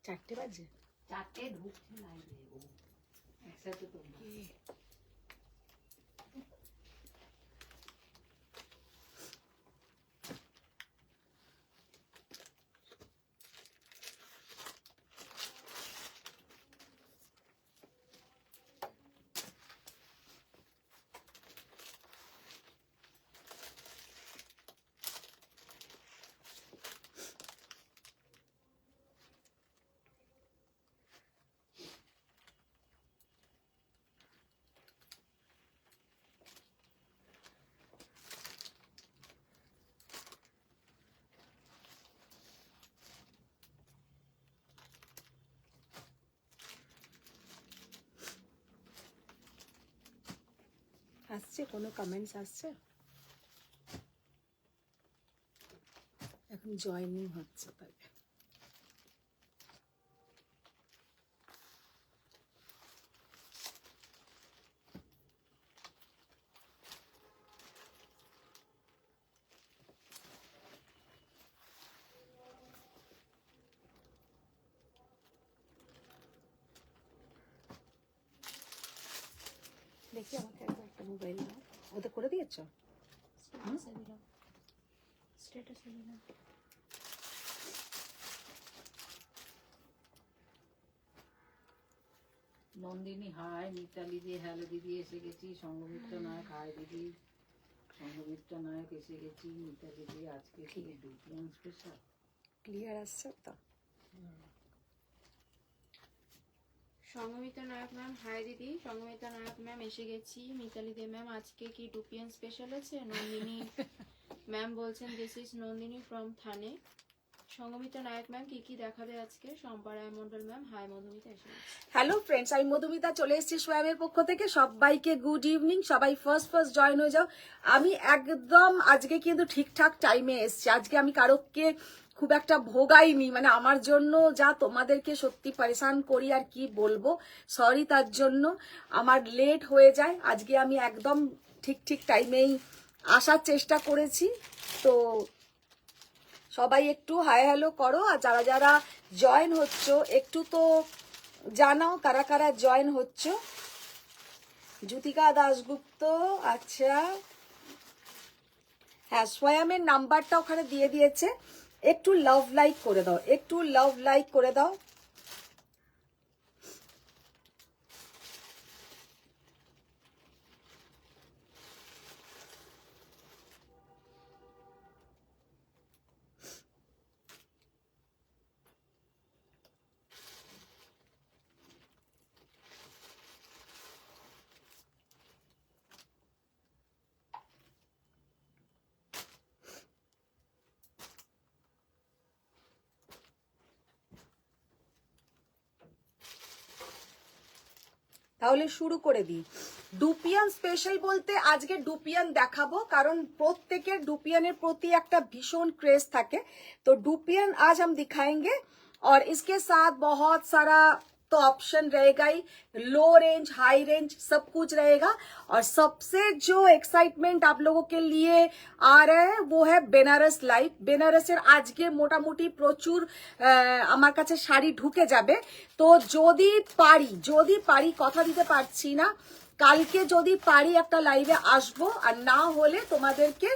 চারটে বাজে, চারটে ঢুকছে লাইভে একসাথে তোমরা। আসছে কোনো কমেন্টস আসছে? এখন জয়েনিং হচ্ছে তাই। দেখি আমাকে একবার একটা মোবাইল দাও। ওদের করে দিয়েছো? নন্দিনী হাই, মিতালি দিয়ে হ্যালো দিদি এসে গেছি, সঙ্গমিত্র নায়ক হাই দিদি, সঙ্গমিত্র নায়ক এসে গেছি, মিতালি দিয়ে আজকে কি দুপুর স্পেশাল ক্লিয়ার আসছে তো? সঙ্গমিতা নায়ক ম্যাম হাই দিদি, সঙ্গমিতা নায়ক ম্যাম এসে গেছি, মিতালি দে ম্যাম আজকে কি 2 PM স্পেশাল আছে? নন্দিনী ম্যাম বলছেন this is Nandini from Thane. সঙ্গমিতা নায়ক ম্যাম কি কি দেখাবে আজকে? শম্পা রায় মন্ডল ম্যাম হাই, মধুমিতা এসে গেছে। হ্যালো ফ্রেন্ডস, আমি মধুমিতা চলে এসেছি সোয়ামের পক্ষ থেকে। সবাইকে গুড ইভিনিং, সবাই ফার্স্ট জয়েন হয়ে যাও। আমি একদম আজকে কিন্তু ঠিকঠাক টাইমে এসেছি। আজকে আমি কারোকে খুব একটা ভোগাইনি, মানে আমার জন্য যা তোমাদেরকে সত্যি পরেশান করি আর কি বলবো, সরি তার জন্য। আমার লেট হয়ে যায়, আজকে আমি একদম ঠিক টাইমেই আসার চেষ্টা করেছি। তো সবাই একটু হাই হ্যালো করো, আর যারা যারা জয়েন হচ্ছ একটু তো জানাও কারা কারা জয়েন হচ্ছ। জ্যোতিকা দাশগুপ্ত, আচ্ছা হ্যাঁ, সোয়ামের নাম্বারটা ওখানে দিয়ে দিয়েছে, একটু লাভ লাইক করে দাও, একটু লাভ লাইক করে দাও। তাহলে শুরু করে দিই। ডুপিয়ান স্পেশাল বলতে আজকে ডুপিয়ান দেখাবো, কারণ প্রত্যেকের ডুপিয়ানের প্রতি একটা ভীষণ ক্রেজ থাকে। तो डुपियन आज हम दिखाएंगे और इसके साथ बहुत सारा तो ऑप्शन रहेगा ही, लो रेंज हाई रेंज सब कुछ रहेगा। और सबसे जो एक्साइटमेंट आप लोगों के लिए आ रहा है वो है বেনারস লাইভ। বেনারসের আজকে মোটামুটি প্রচুর আমার কাছে শাড়ি ঢুকে যাবে। তো যদি পারি কথা দিতে পারছি না, কালকে যদি পারি একটা লাইভে আসবো, আর না হলে তোমাদেরকে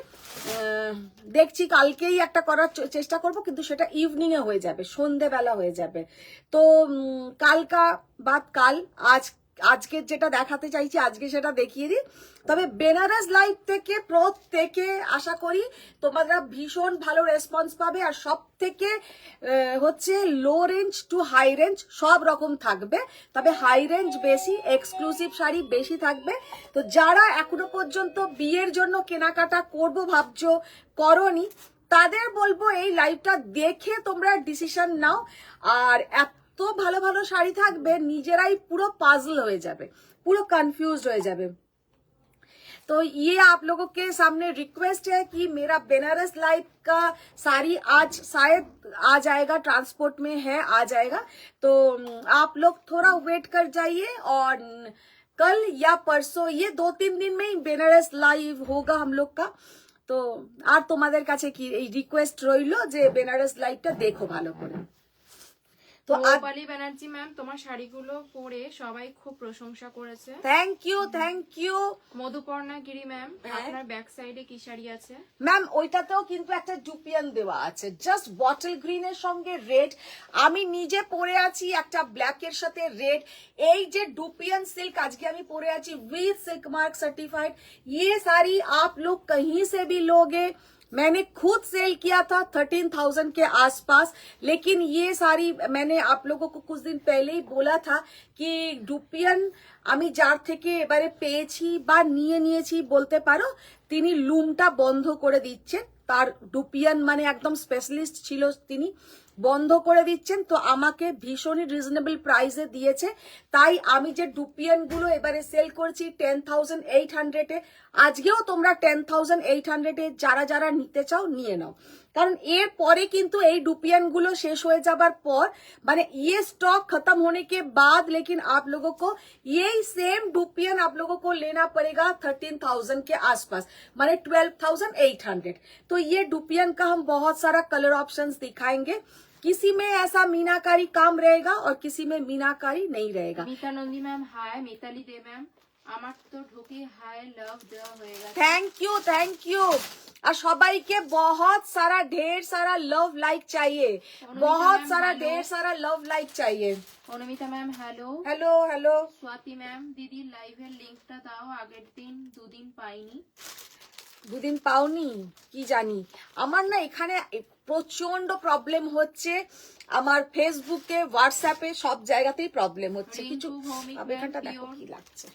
দেখছি কালকেই একটা করার চেষ্টা করব, কিন্তু সেটা ইভিনিং এ হয়ে যাবে, সন্ধেবেলা হয়ে যাবে। তো কালকা বাদ কাল আজকে যেটা দেখাতে চাইছি আজকে সেটা দেখিয়ে দিই। তবে বেনারস লাইভ থেকে প্রত্যেকে আশা করি তোমরা ভীষণ ভালো রেসপন্স পাবে। আর সব থেকে হচ্ছে low range to high range সব রকম থাকবে, তবে হাই রেঞ্জ বেশি, এক্সক্লুসিভ শাড়ি বেশি থাকবে। তো যারা এখনো পর্যন্ত বিয়ের জন্য কেনাকাটা করবো ভাবছো, করনি, তাদের বলবো এই লাইভটা দেখে তোমরা ডিসিশন নাও। আর এত ভালো ভালো শাড়ি থাকবে, নিজেরাই পুরো পাজল হয়ে যাবে, পুরো কনফিউজড হয়ে যাবে। तो ये आप लोगों के सामने रिक्वेस्ट है कि मेरा बनारस लाइव का साड़ी आज शायद आ जाएगा, ट्रांसपोर्ट में है, आ जाएगा। तो आप लोग थोड़ा वेट कर जाइए और कल या परसों ये 2-3 दिन में ही बनारस लाइव होगा हम लोग का। তো আর তোমাদের কাছে কি এই রিকোয়েস্ট রইলো যে বেনারস লাইভটা দেখো ভালো করে। তো রূপালী ব্যানার্জি ম্যাম তোমার শাড়িগুলো পরে সবাই খুব প্রশংসা করেছে। Thank you. Madhuparna Giri ma'am আপনার ব্যাক সাইডে কি শাড়ি আছে? ম্যাম ওইটাতেও কিন্তু একটা ডুপিয়ান দেওয়া আছে, জাস্ট বটল গ্রিনের সঙ্গে রেড। আমি নিজে পরে আছি একটা ব্ল্যাকের সাথে রেড। এই যে ডুপিয়ান সিল্ক আজকে আমি পরে আছি উইথ সিল্ক মার্ক सर्टिफाइड। ये साड़ी आप लोग कहीं से भी लोगे, मैंने खुद सेल किया था 13,000 के आसपास। लेकिन ये सारी मैंने आप लोगों को कुछ दिन पहले ही बोला था कि ডুপিয়ান আমি যার থেকে এবারে পেয়েছি বা নিয়েছি বলতে পারো, তিনি লুমটা বন্ধ করে দিচ্ছেন। তার ডুপিয়ান মানে একদম স্পেশালিস্ট ছিল, তিনি বন্ধ করে দিচ্ছেন। তো আমাকে ভীষণই রিজনেবল প্রাইসে দিয়েছে, তাই আমি যে ডুপিয়ান গুলো এবারে সেল করছি 10,800 এ। আজকেও তোমরা 10,800 এ যারা যারা নিতে চাও নিয়ে নাও, কারণ এর পরে কিন্তু এই ডুপিয়াन গুলো শেষ হয়ে যাবার পর মানে ये स्टॉक खत्म होने के बाद लेकिन आप लोगों को यही सेम डुपियन आप लोगों को लेना पड़ेगा 13,000 के आसपास, माने 12,800। तो ये डुपियन का हम बहुत सारा कलर ऑप्शंस दिखाएंगे। किसी में ऐसा मीनाकारी काम रहेगा और किसी में मीनाकारी नहीं रहेगा। মিতা নন্দী ম্যাম হাই, মিতালি দে ম্যাম আমার তো ঢুকে হাই লাভ দেওয়া হয়ে গেছে। Thank you. और সবাইকে बहुत सारा ढेर सारा लव लाइक चाहिए, बहुत सारा ढेर सारा लव लाइक चाहिए। Anumita ma'am hello. Hello. Swati ma'am দিদি লাইভের লিংকটা দাও, আগের দিন দুদিন পাইনি। দুদিন পাওনি কি জানি, আমার না এখানে প্রচন্ড প্রবলেম হচ্ছে, আমার ফেসবুকে হোয়াটসঅ্যাপে সব জায়গাতেই প্রবলেম হচ্ছে। কিছু এখানটা দেখো কি লাগছে,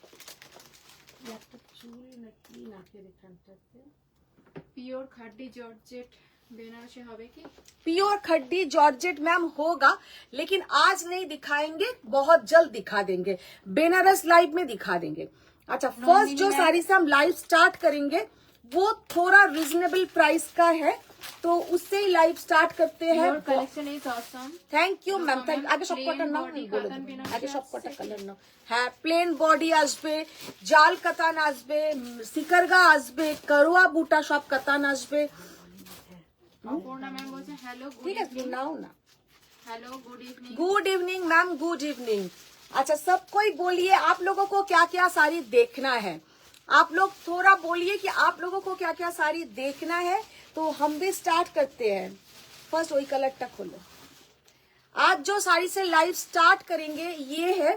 একটা চুল নাকি নাকের এখানটাতে। পিওর খাড্ডি জর্জেট বেনারসে হবে কি? प्योर खड्डी जॉर्जेट मैम होगा, लेकिन आज नहीं दिखाएंगे, बहुत जल्द दिखा देंगे, बेनारस लाइव में दिखा देंगे। अच्छा, फर्स्ट जो साड़ी से हम लाइव स्टार्ट करेंगे वो थोड़ा रिजनेबल प्राइस का है, तो उससे ही लाइव स्टार्ट करते हैं। Your collection is awesome. Thank you ma'am, thank. আগে সব কটা নাও, আগে সব কটা কালার নাও। হ্যাঁ, প্লেন বডি আসবে, জাল কাতান আসবে, সিকারগা আসবে, করোয়া বুটা সব কাতান আসবে। অপর্ণা ম্যাম বলছে হ্যালো গুড ঠিক আছে, নাও না। Hello good evening. Good evening ma'am, good evening. अच्छा, सब कोई बोलिए आप लोगों को क्या क्या साड़ी देखना है। आप लोग थोड़ा बोलिए कि आप लोगों को क्या क्या साड़ी देखना है, तो हम भी स्टार्ट करते हैं। फर्स्ट वही कलर खोलो। आज जो साड़ी से लाइव स्टार्ट करेंगे ये है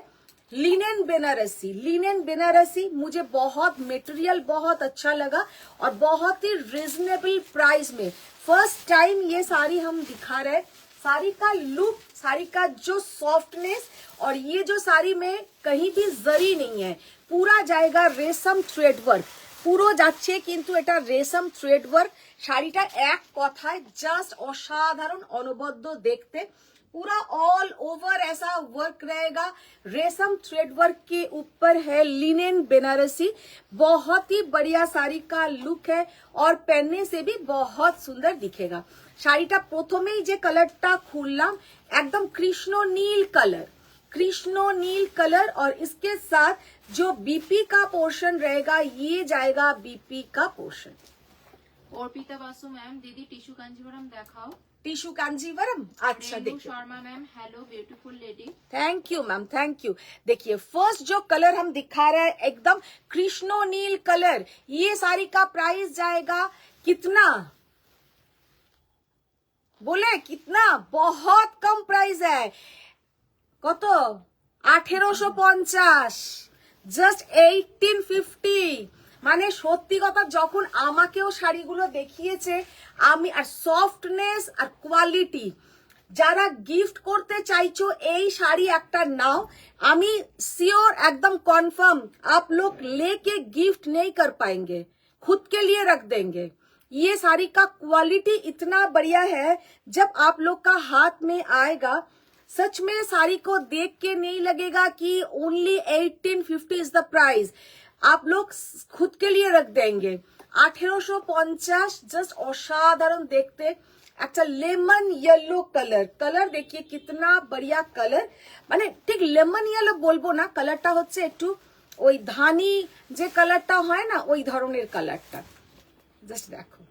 लिनेन बनारसी। लिनेन बनारसी मुझे बहुत मटेरियल बहुत अच्छा लगा और बहुत ही रिजनेबल प्राइस में फर्स्ट टाइम ये साड़ी हम दिखा रहे हैं। साड़ी का लुक, साड़ी का जो सॉफ्टनेस, और ये जो साड़ी में कहीं भी जरी नहीं है, पूरा जाएगा रेशम थ्रेड वर्क, পুরো যাচ্ছে কিন্তু এটা রেশম থ্রেড ওয়ার্ক। শাড়িটা এক কথায় জাস্ট অসাধারণ অনবদ্য দেখতে, पूरा ऑल ओवर ऐसा वर्क रहेगा। रेशम थ्रेड वर्क के ऊपर है लिनेन बनारसी, बहुत ही बढ़िया साड़ी का लुक है और पहनने से भी बहुत सुंदर दिखेगा। শাড়িটা প্রথমেই যে কালারটা খুললাম একদম কৃষ্ণ নীল कलर, और इसके साथ जो बीपी का पोर्शन रहेगा ये जाएगा बीपी का पोर्शन। অর্পিতা বাসু ম্যাম দিদি টিস্যু কাঞ্জিভরম দেখাও। टिश्यू कांजीवरम, अच्छा রেনু देखिए। Sharma ma'am hello beautiful lady. Thank you ma'am, thank you. देखिए फर्स्ट जो कलर हम दिखा रहे हैं एकदम कृष्णो नील कलर, ये साड़ी का प्राइस जाएगा कितना, बोले कितना, बहुत कम प्राइस है। কত 1850, জাস্ট 1850। মানে সত্যি কথা, যখন আমাকেও শাড়িগুলো দেখিয়েছে আমি, আর সফটনেস আর কোয়ালিটি, যারা গিফট করতে চাইছো এই শাড়ি একটা নাও। আমি श्योर एकदम कन्फर्म आप लोग लेके गिफ्ट नहीं कर पाएंगे, खुद के लिए रख देंगे। ये साड़ी का क्वालिटी इतना बढ़िया है, जब आप लोग का हाथ में आएगा सच में साड़ी को देख के नहीं लगेगा कि ओनली 1850 इज द प्राइस। आप लोग खुद के लिए रख देंगे। 1850, जस्ट असाधारण देखते, একটা লেমন ইয়েলো কালার। কালার দেখিয়ে কিতনা বড়িয়া কালার, মানে ঠিক লেমন ইয়েলো বলবো না, কালারটা হচ্ছে একটু ওই ধানি যে কালারটা হয় না ওই ধরনের কালারটা। জাস্ট দেখো,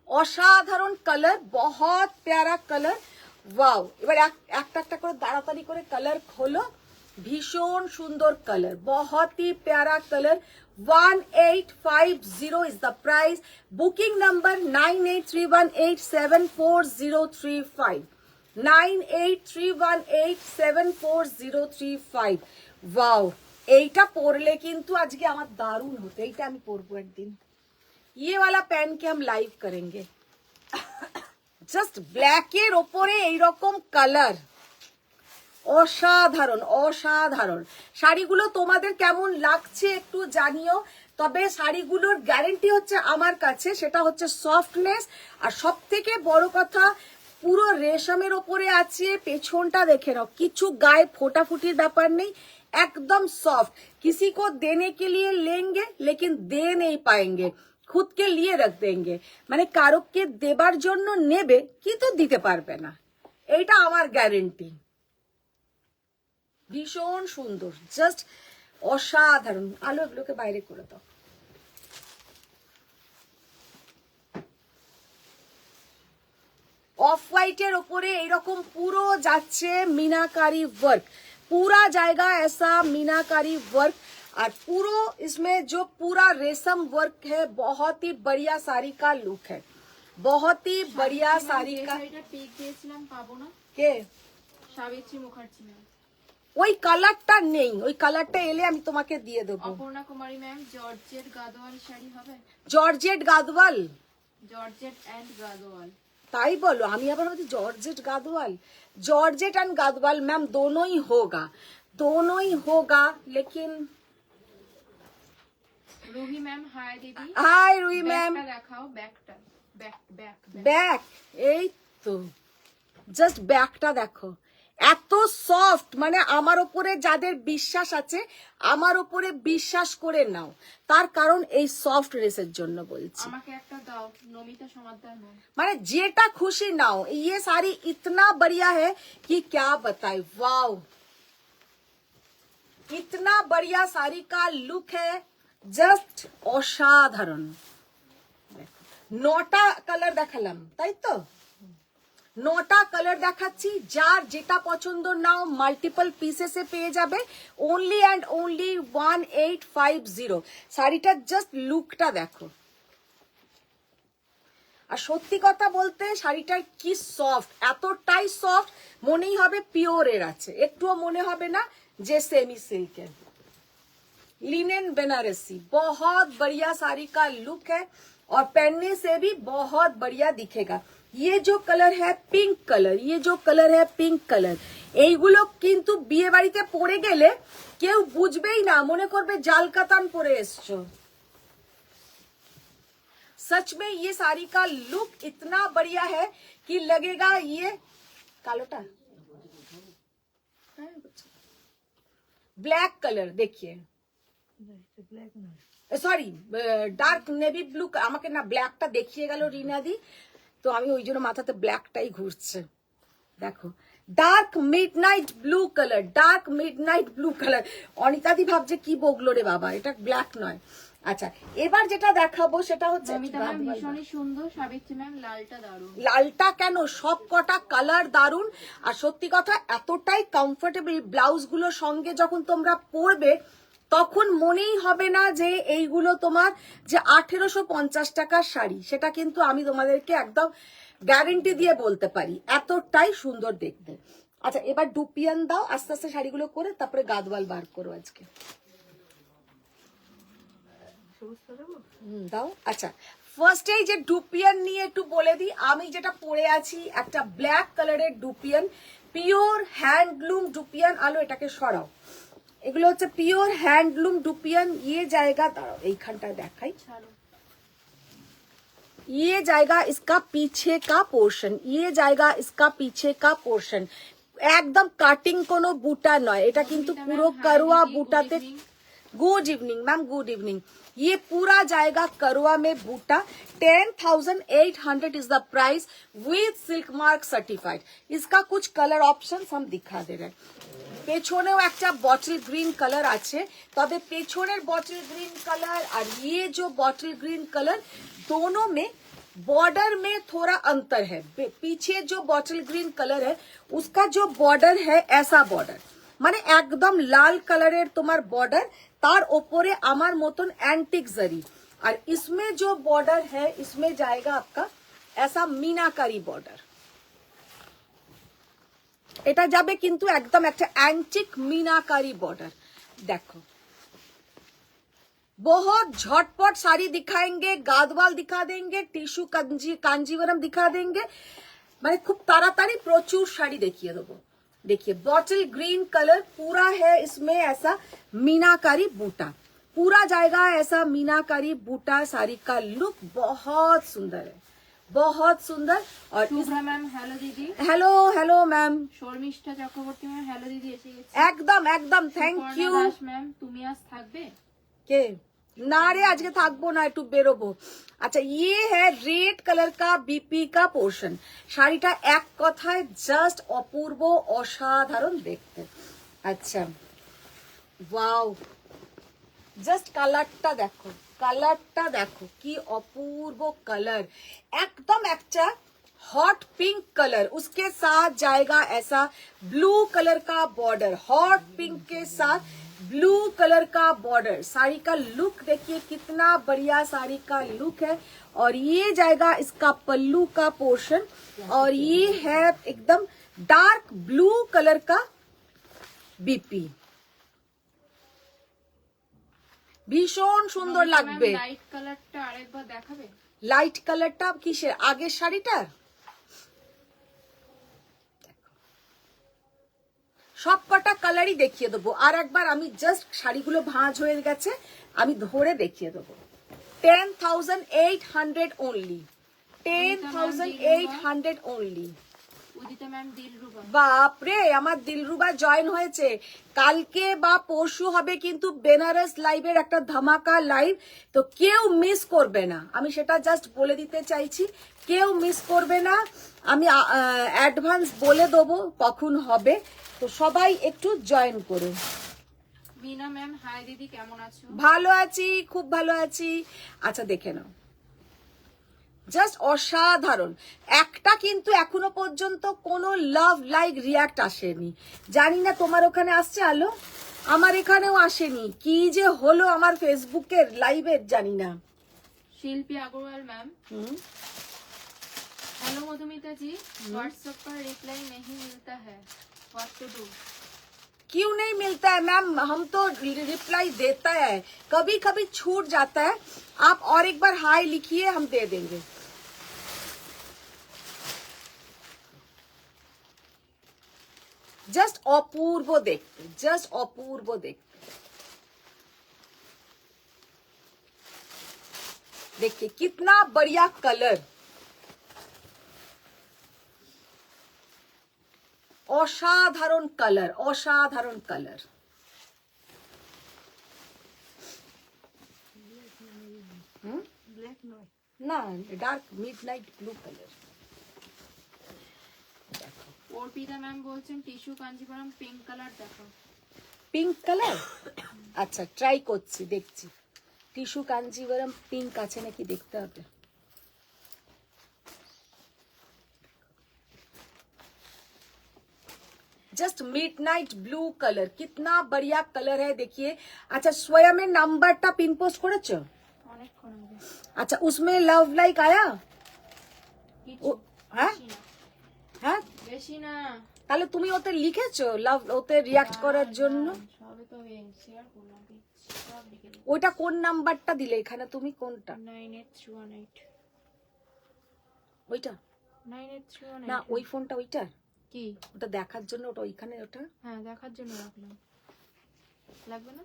অসাধারণ কালার, বহুত প্যারা কালার। ওয়াও, এবার একটা একটা করে তাড়াতাড়ি করে কালার খোলো। ভীষণ সুন্দর কালার, বহুত হি প্যারা colour. 1850 is the price. Booking number 9831874035. 9831874035. Wow, এইটা পরলে কিন্তু আজকে আমার দারুণ হতো। এইটা আমি পরবো একদিন। ये वाला पहन के हम लाइव करेंगे। জাস্ট ব্ল্যাকের ওপরে এইরকম কালার, অসাধারণ অসাধারণ। শাড়িগুলো তোমাদের কেমন লাগছে একটু জানিও। তবে শাড়িগুলোর গ্যারেন্টি হচ্ছে আমার কাছে, সেটা হচ্ছে সফটনেস। আর সব থেকে বড় কথা, পুরো রেশমের ওপরে আছে। পেছনটা দেখে নাও, কিছু গায়ে ফোটাফুটির ব্যাপার নেই, একদম সফট। किसी को देने के लिए लेंगे लेकिन दे नहीं पाएंगे, खुद के लिए रख देंगे। মানে কারোকে দেবার জন্য নেবে কিন্তু দিতে পারবে না, এইটা আমার গ্যারেন্টি। ভীষণ সুন্দর, জাস্ট অসাধারণ। আলো এগুলোকে বাইরে করে দাও। অফ হোয়াইটের ওপরে এইরকম পুরো যাচ্ছে मीनाकारी वर्क, पूरा जाएगा ऐसा मीनाकारी वर्क। और पूरा इसमें जो पूरा रेशम वर्क है, बहुत ही बढ़िया साड़ी का लुक है, बहुत ही बढ़िया साड़ी का। পিক দিয়েছিলাম, পাবো না। কে? সাবিত্রী মুখার্জি ম্যাম। ওই কালারটা নেই, ওই কালারটা এলে আমি তোমাকে দিয়ে দেবো। অপর্ণা কুমারী ম্যাম, জর্জেট গাদোয়াল শাড়ি হবে? Georgette Gadwal? Georgette and Gadwal. তাই বলো, আমি আবার ভাবছি georgette Gadwal. Georgette and Gadwal ma'am दोनों ही होगा, दोनों ही होगा। लेकिन রুহি ম্যাম, হাই দিদি। हाय रुई मैम। ব্যাকটা দেখাও, ব্যাকটা। ব্যাক ব্যাক ব্যাক, এই তো জাস্ট ব্যাকটা দেখো, এত সফট। মানে আমার উপরে যাদের বিশ্বাস আছে, আমার উপরে বিশ্বাস করে নাও, তার কারণ এই সফট রেসের জন্য বলছি। আমাকে একটা দাও, নমিতা সমাদ্দার ম্যাম। মানে যেটা খুশি নাও। ये साड़ी इतना बढ़िया है कि क्या बताए। वाओ, इतना बढ़िया साड़ी का लुक है, জাস্ট অসাধারণ। নটা কালার দেখালাম তাই তো, নটা কালার দেখাচ্ছি। যার যেটা পছন্দ নাও মাল্টিপল পিসেসে পেয়ে যাবে। Only and only 1850। শাড়িটার জাস্ট লুকটা দেখো। আর সত্যি কথা বলতে শাড়িটার কি সফট, এতটাই সফট মনেই হবে পিওরের আছে, একটুও মনে হবে না যে সেমি সিল্কের। लिनन बनारसी, बहुत बढ़िया साड़ी का लुक है और पहनने से भी बहुत बढ़िया दिखेगा। ये जो कलर है पिंक कलर, ये जो कलर है पिंक कलर, এইগুলো কিন্তু বিয়ে বাড়িতে পরে গেলে কেউ বুঝবেই না, মনে করবে জাল কাতান পরে এসছো। सच में ये साड़ी का लुक इतना बढ़िया है कि लगेगा ये कालोटा ब्लैक कलर। देखिए, সরি ডার্ক নেভি ব্লু। আমাকে না ব্ল্যাকটা দেখিয়ে গেল রিনাদি, তো আমি ওই জন্য মাথাতে ব্ল্যাকটাই ঘুরছে। দেখো, dark midnight blue colour, dark midnight blue colour. অনিতাদি ভাবছে কি বগলো রে বাবা, এটা ব্ল্যাক নয়। আচ্ছা, এবার যেটা দেখাবো সেটা হচ্ছে নমিতা ম্যাম ভীষণই সুন্দর। সাবিত্রী ম্যাম, লালটা দারুণ। লালটা কেন, সব কটা কালার দারুন। আর সত্যি কথা, এতটাই কমফোর্টেবল ব্লাউজগুলোর সঙ্গে যখন তোমরা পরবে তখন মনেই হবে না যে এইগুলো তোমার যে 1850 টাকার শাড়ি, সেটা কিন্তু আমি তোমাদেরকে একদম গ্যারেন্টি দিয়ে বলতে পারি, এতটাই সুন্দর দেখতে। আচ্ছা, এবার ডুপিয়ান দাও আস্তে আস্তে শাড়িগুলো করে, তারপরে গাদওয়াল বার করো আজকে। দাও। আচ্ছা, ফার্স্টেই যে ডুপিয়ান নিয়ে একটু বলে দিই। আমি যেটা পরে আছি একটা ব্ল্যাক কালারের ডুপিয়ান, পিওর হ্যান্ডলুম ডুপিয়ান। আলো এটাকে সরাও। এগুলো হচ্ছে পিওর হ্যান্ডলুম ডুপিয়ান। ये जाएगा, দাঁড়াও এইখানটা দেখাই। ये जाएगा इसका पीछे का पोर्शन, ये जाएगा इसका पीछे का पोर्शन। একদম কাটিং কোনো বুটা নয়, এটা কিন্তু পুরো কারুয়া বুটাতে good evening ma'am, good evening. ये पूरा जाएगा करवा में बूटा, 10,800 is the price with silk mark certified. इसका कुछ कलर ऑप्शन हम दिखा दे रहे हैं। পেছনেও একটা বটল গ্রিন কালার আছে, তবে পেছনের বটল গ্রিन कलर और ये जो बॉटल ग्रीन कलर दोनों में बॉर्डर में थोड़ा अंतर है। पीछे जो बॉटल ग्रीन कलर है उसका जो बॉर्डर है ऐसा बॉर्डर, মানে একদম লাল কালারের তোমার বর্ডার, তার ওপরে আমার মতন অ্যান্টিক জরি, আর इसमें जो बॉर्डर है इसमें जाएगा आपका ऐसा मीनाकारी बॉर्डर। এটা যাবে কিন্তু একদম একটা অ্যান্টিক मीनाकारी बॉर्डर। देखो बहुत झटपट साड़ी दिखाएंगे, गादवाल दिखा देंगे, टिश्यू कांजीवरम दिखा देंगे, মানে খুব তাড়াতাড়ি প্রচুর শাড়ি দেখিয়ে দেবো। देखिए बॉटल ग्रीन कलर पूरा है, इसमें ऐसा मीनाकारी बूटा पूरा जाएगा, ऐसा मीनाकारी बूटा। साड़ी का लुक बहुत सुंदर है, बहुत सुंदर। और শুভ্রা ম্যাম হ্যালো দিদি। Hello hello ma'am, Sharmistha Chakraborty ma'am hello দিদি এসে গেছে। একদম একদম thank you. Suparna Das ma'am তুমি আজ থাকবে? কে না রে, আজকে থাকবো না, একটু বেরোবো। আচ্ছা ये है रेड कलर का बीपी का पोर्शन। শাড়িটা এক কথায় জাস্ট অপূর্ব, অসাধারণ দেখতে। আচ্ছা ওয়াও, জাস্ট কালারটা দেখো, কালারটা দেখো কি অপূর্ব কালার, একদম একটা हॉट पिंक कलर, उसके साथ जाएगा ऐसा ब्लू कलर का बॉर्डर, हॉट पिंक के साथ ब्लू कलर का बॉर्डर। साड़ी का लुक देखिए कितना बढ़िया साड़ी का लुक है। और ये जाएगा इसका पल्लू का पोर्शन, और ये है एकदम डार्क ब्लू कलर का बीपी, ভীষণ সুন্দর লাগবে। লাইট কালারটা আরেকবার দেখাবে? লাইট কালারটা কিসের, আগের শাড়িটার? সব কটা কালারই দেখিয়ে দেবো। আর একবার আমি জাস্ট শাড়িগুলো ভাঁজ হয়ে গেছে, আমি ধরে দেখিয়ে দেবো। 10,800 only, 10,800 only। Udita ma'am Dilruba. বাপরে, আমার দিলরুবা জয়েন হয়েছে। কালকে বা পরশু হবে কিন্তু বেনারস লাইভের একটা ধামাকা লাইভ, তো কেউ মিস করবে না, আমি সেটা জাস্ট বলে দিতে চাইছি, কেউ মিস করবে না। আমি অ্যাডভান্স বলে দেবো কখন হবে, তো সবাই একটু জয়েন করুন। মিনা ম্যাম হাই দিদি কেমন আছো? ভালো আছি, খুব ভালো আছি। আচ্ছা দেখে নাও, জাস্ট অসাধারণ। একটা কিন্তু এখনো পর্যন্ত কোনো লাভ লাইক রিয়াক্ট আসেনি, জানি না তোমার ওখানে আসছে আলো, আমার এখানেও আসেনি। কি যে হলো আমার ফেসবুকের লাইভের জানি না। শিল্পী আগরওয়াল ম্যাম हेलो मधुमिता जी, व्हाट्सएप पर रिप्लाई नहीं मिलता है, व्हाट टू डू? क्यों नहीं मिलता है मैम, हम तो रिप्लाई देता है, कभी कभी छूट जाता है। आप और एक बार हाय लिखिए, हम दे देंगे। জাস্ট অপূর্ব দেখতে, জাস্ট অপূর্ব দেখতে। देखिए कितना बढ़िया कलर, অসাধারণ কালার, অসাধারণ কালার। না dark midnight blue colour. Arpita ma'am বলছেন টিস্যু কাঞ্জিভারম পিঙ্ক কালার দেখো। পিঙ্ক কালার, আচ্ছা ট্রাই করছি, দেখছি টিস্যু কাঞ্জিভারম পিঙ্ক আছে নাকি দেখতে হবে। जस्ट मिडनाइट ब्लू कलर, कितना बढ़िया कलर है देखिए। अच्छा स्वयं नंबरটা पिन पोस्ट করেছো? অনেকক্ষণ আগে। अच्छा उसमें लव लाइक आया? কিছু হ্যাঁ বেশি না। হ্যাঁ, বেশি না। তাহলে তুমি ওতে লিখেছো লাভ, ওতে রিয়াক্ট করার জন্য? সবে তো শেয়ার করলাম, সব লিখে দিই। ওইটা কোন নাম্বারটা দিলে এখানে তুমি, কোনটা? 98318। ওইটা 98318 না, ওই ফোনটা ওইটা কি? ওটা দেখার জন্য ওটা ওইখানে, ওটা হ্যাঁ দেখার জন্য রাখলাম, লাগবে না?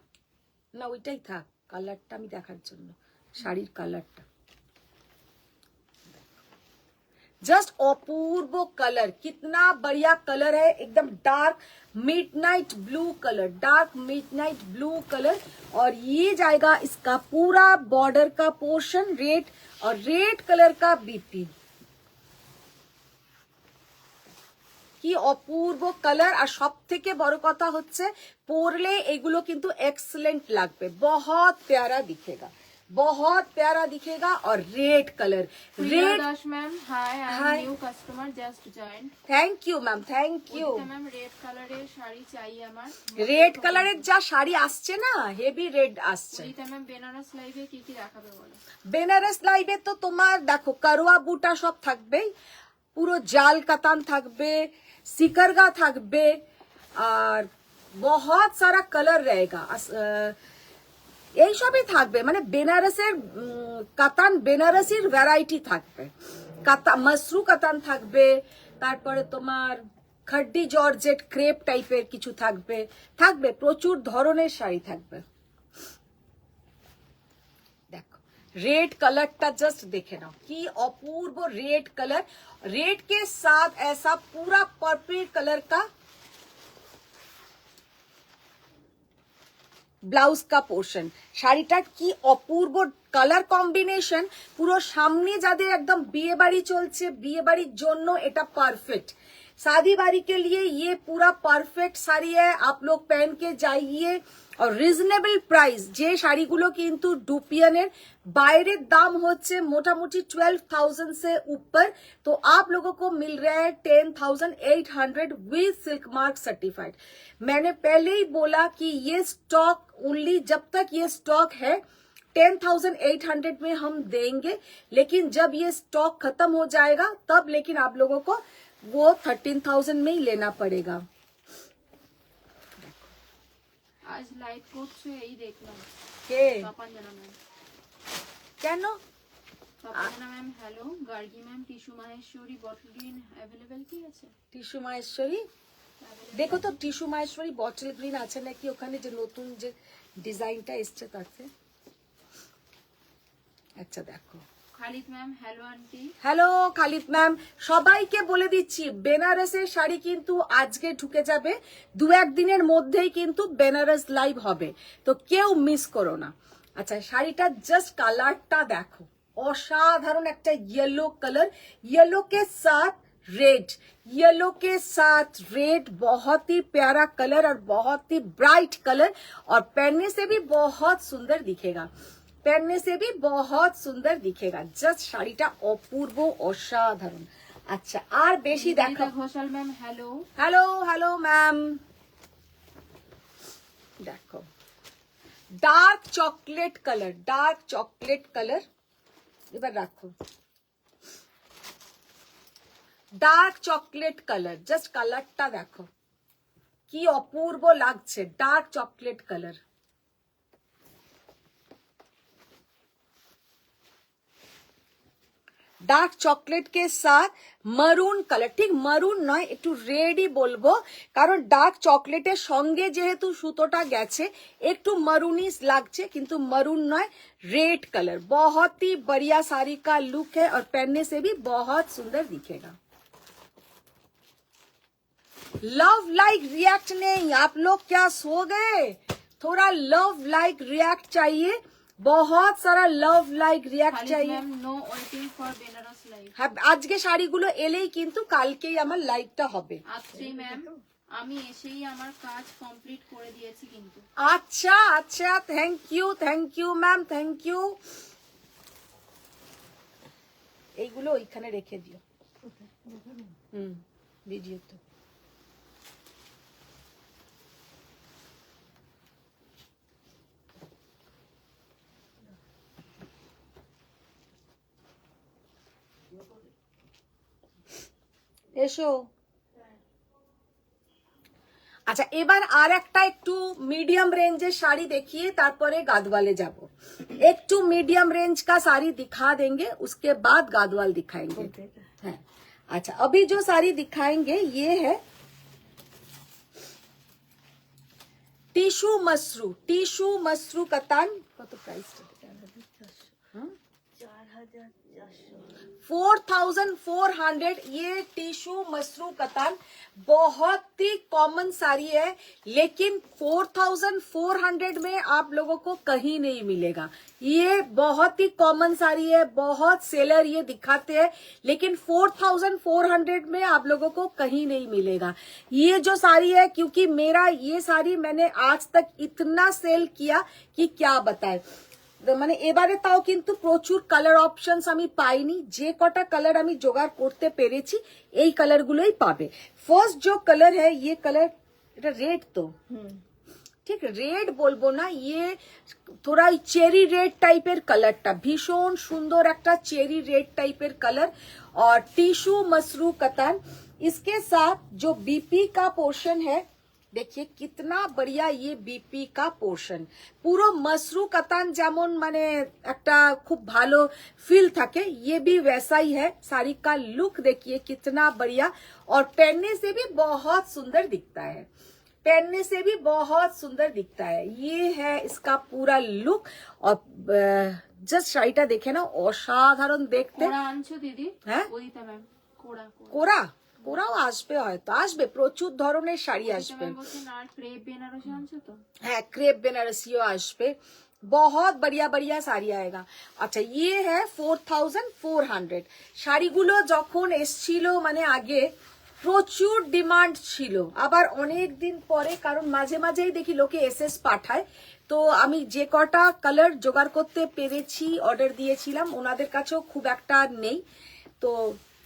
না ওইটাই থাক, কালারটা আমি দেখার জন্য, শাড়ির কালারটা। जस्ट अपूर्व कलर, कितना बढ़िया कलर है, एकदम dark midnight blue colour, dark midnight blue colour. और ये जाएगा इसका पूरा बॉर्डर का पोर्शन रेड, और रेड कलर का बीपी। কি অপূর্ব কালার। আর সব থেকে বড় কথা হচ্ছে পরলে এগুলো কিন্তু এক্সেলেন্ট লাগবে, बहुत प्यारा दिखेगा, बहुत प्यारा दिखेगा। और red colour, Priya red, Das ma'am hi, I Hi. Am new customer just joined. Thank you ma'am, thank you. Ma'am red কালারের শাড়ি চাই আমার। রেড কালারের যা শাড়ি আসছে না, হেভি রেড আসছে। পরিতা ম্যাম বেনারস লাইভে কি কি দেখাবে বলো? বেনারস লাইভে তো তোমার দেখো কারোয়া বুটা সব থাকবেই, পুরো জাল কাতান থাকবে, সিকারগা থাকবে, আর বহুত সারা কালার रहेगा, এইসবই থাকবে। মানে বেনারসের কাতান, বেনারসির ভ্যারাইটি থাকবে, মাসরু কাতান থাকবে, তারপরে তোমার খাড্ডি জর্জেট ক্রেপ টাইপের কিছু থাকবে, থাকবে প্রচুর ধরনের শাড়ি থাকবে। দেখো रेड कलरটা जस्ट देखे ना, কি অপূর্ব रेड कलर, रेड के साथ ऐसा पूरा पर्पल कलर का ব্লাউজ কা পোর্শন। শাড়িটার কি অপূর্ব কালার কম্বিনেশন, পুরো সামনে যাদের একদম বিয়ে বাড়ি চলছে, বিয়ে বাড়ির জন্য এটা পারফেক্ট। शादी बारी के लिए ये पूरा परफेक्ट শাড়ি है, आप लोग पहन के जाइए। और রিজনেবল প্রাইস, যে শাড়িগুলো কিন্তু ডুপিয়ানের বাইরের দাম হচ্ছে মোটামুটি 12,000 से ऊपर, तो आप लोगों को मिल रहा है 10,800 विद सिल्क मार्क सर्टिफाइड। मैंने पहले ही बोला कि ये स्टॉक ओनली जब तक ये स्टॉक है 10,800 में हम देंगे, लेकिन जब ये स्टॉक खत्म हो जाएगा तब लेकिन आप लोगों को वो 13,000 में ही लेना पड़ेगा। আজ লাইভ করছো এই দেখলাম। কে পাপাঞ্জনা ম্যাম। কেন? Papanjana ma'am hello, Gargi ma'am tissue Maheshwari bottle green available কি আছে? টিস্যু মাহেশ্বরী দেখো তো, টিস্যু মাহেশ্বরী বটল গ্রিন আছে নাকি ওখানে, যে নতুন যে ডিজাইনটা এসছে তাতে। আচ্ছা দেখো। Khalid ma'am hello aunty. Hello Khalid ma'am, সবাইকে বলে দিচ্ছি বেনারসের শাড়ি কিন্তু আজকে ঢুকে যাবে, দু একদিনের মধ্যেই কিন্তু বেনারস লাইভ হবে, তো কেউ মিস করো না। আচ্ছা শাড়িটা জাস্ট কালারটা দেখো, অসাধারণ একটা येलो कलर, येलो के साथ रेड, येलो के साथ रेड, बहुत ही प्यारा कलर और बहुत ही ब्राइट कलर, और पहनने से भी बहुत सुंदर दिखेगा, पहनने से भी बहुत सुंदर दिखेगा। जस्ट শাড়িটা অপূর্ব অসাধারণ। আচ্ছা আর বেশি দেখো। Ghoshal ma'am hello. Hello hello ma'am, দেখো dark chocolate colour, dark chocolate colour, এবার রাখো ডার্ক চকলেট কালার, জাস্ট কালারটা দেখো কি অপূর্ব লাগছে, dark chocolate colour. Dark chocolate কে সাথ মারুন কালার, ঠিক মারুন নয়, একটু রেডই বলবো, কারণ ডার্ক চকলেটের সঙ্গে যেহেতু সুতোটা গেছে একটু মারুনি লাগছে, কিন্তু মারুন নয়, रेड कलर। बहुत ही बढ़िया साड़ी का लुक है और पहनने से भी बहुत सुंदर दिखेगा। लव लाइक रिएक्ट नहीं, आप लोग क्या सो गए? थोड़ा लव लाइक रिएक्ट चाहिए, बहुत सारा लव लाइक रिएक्ट चाहिए। Ma'am no waiting for Banaras live. হ্যাঁ আজকে শাড়িগুলো এলেই কিন্তু কালকেই আমার লাইভটা হবে। আত্রি ম্যাম আমি এসেই আমার কাজ কমপ্লিট করে দিয়েছি কিন্তু। আচ্ছা আচ্ছা, thank you ma'am, thank you. এইগুলো ওইখানে রেখে দিও। ভিডিও তো এসো। আচ্ছা এবার আর একটা একটু মিডিয়াম रेंजের শাড়ি দেখিয়ে তারপরে গাদওয়ালে যাব। একটু মিডিয়াম रेंज का साड़ी दिखा देंगे, उसके बाद गादवाल दिखाएंगे। हाँ अच्छा, अभी जो साड़ी दिखाएंगे ये है টিস্যু মসরু, টিস্যু মসরু কাতান। কত প্রাইস? 4,400 ये टिश्यू मसरू कतान बहुत ही कॉमन साड़ी है, लेकिन 4,400 में आप लोगों को कहीं नहीं मिलेगा। ये बहुत ही कॉमन साड़ी है, बहुत सेलर ये दिखाते हैं, लेकिन 4,400 में आप लोगों को कहीं नहीं मिलेगा। ये जो साड़ी है, क्योंकि मेरा ये साड़ी मैंने आज तक इतना सेल किया कि क्या बताए। মানে এবারে তাও কিন্তু প্রচুর কালার অপশনস আমি পাইনি, যে কটা কালার আমি জোগাড় করতে পেরেছি এই কালারগুলোই পাবে। ফার্স্ট जो कलर है ये कलर, এটা রেড তো ঠিক রেড বলবো না, ये थोड़ा चेरी रेड टाइपेर कलरটা ভীষণ সুন্দর একটা चेरी रेड टाइपेर कलर और टिश्यू मसरू कतान। इसके साथ जो बीपी का पोर्शन है, देखिए कितना बढ़िया ये बीपी का पोर्शन, পুরো मसरू कतान যেমন মানে একটা খুব ভালো ফিল থাকে, ये भी वैसा ही है। साड़ी का लुक देखिए कितना बढ़िया, और पहनने से भी बहुत सुंदर दिखता है, पहनने से भी बहुत सुंदर दिखता है। ये है इसका पूरा लुक, और जस्ट শাড়িটা দেখে না অসাধারণ দেখতে। কোড়া আনছো দিদি? হ্যাঁ ওদিতা ম্যাম কোড়া কোরা কোরাও আসবে, হয়তো আসবে, প্রচুর ধরনের শাড়ি আসবে। ম্যাম বলছেন আর ক্রেপ বেনারসি আনছো তো? হ্যাঁ ক্রেপ বেনারসিও আসবে, बहुत बढ़िया बढ़िया শাড়ি आएगा। আচ্ছা ये है 4,400 শাড়িগুলো যখন এসছিল মানে আগে প্রচুর ডিমান্ড ছিল, আবার অনেক দিন পরে, কারণ মাঝে মাঝেই দেখি লোকে এসএস পাঠায়, তো আমি যে কটা কালার জোগাড় করতে পেরেছি অর্ডার দিয়েছিলাম, ওনাদের কাছেও খুব একটা নেই, তো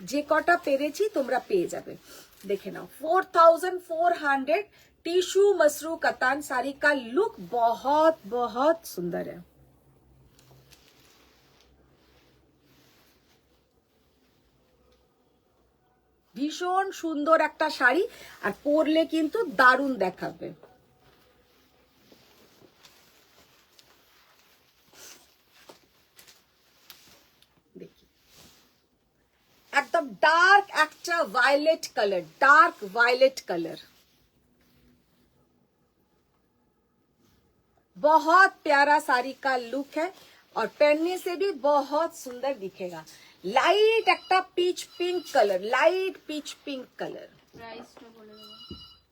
যে কটা পেরেছি তোমরা পেয়ে যাবে। দেখে নাও 4,400 टिश्यू मसरू कतान साड़ी का लुक बहुत बहुत सुंदर है। ভীষণ সুন্দর একটা শাড়ি, আর পরলে কিন্তু দারুণ দেখাবে। দেখি একদম ডার্ক একটা violet colour, dark violet colour, बहुत प्यारा साड़ी का लुक है, और पहनने से भी बहुत सुंदर दिखेगा। लाइट একটা peach pink colour, light peach pink colour. প্রাইসটা বলে দেবো।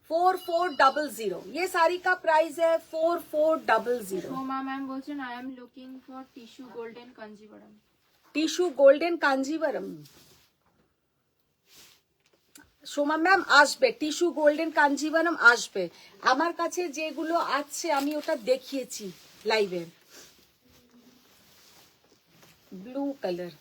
4400 ये साड़ी का प्राइस है 4400। সোমা ম্যাম বলছেন I am looking for tissue golden Kanjivaram. Tissue golden Kanjivaram, Soma ma'am আসবে, টিস্যু গোল্ডেন কাঞ্জিভারাম আসবে। আমার কাছে যেগুলো আছে আমি ওটা দেখিয়েছি লাইভে। Blue colour,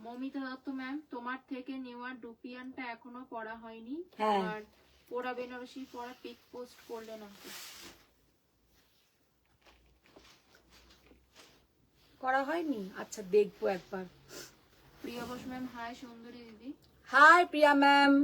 Mamita Dutta ma'am তোমার থেকে নেওয়া ডুপিয়ানটা এখনো পড়া হয়নি, হ্যাঁ। আর পোড়া বেনারসি পড়া পিক পোস্ট করলে না করা হয়নি? আচ্ছা দেখবো একবার। প্রিয়া ঘোষ ম্যাম হাই সুন্দরী দিদি। Hi Priya ma'am.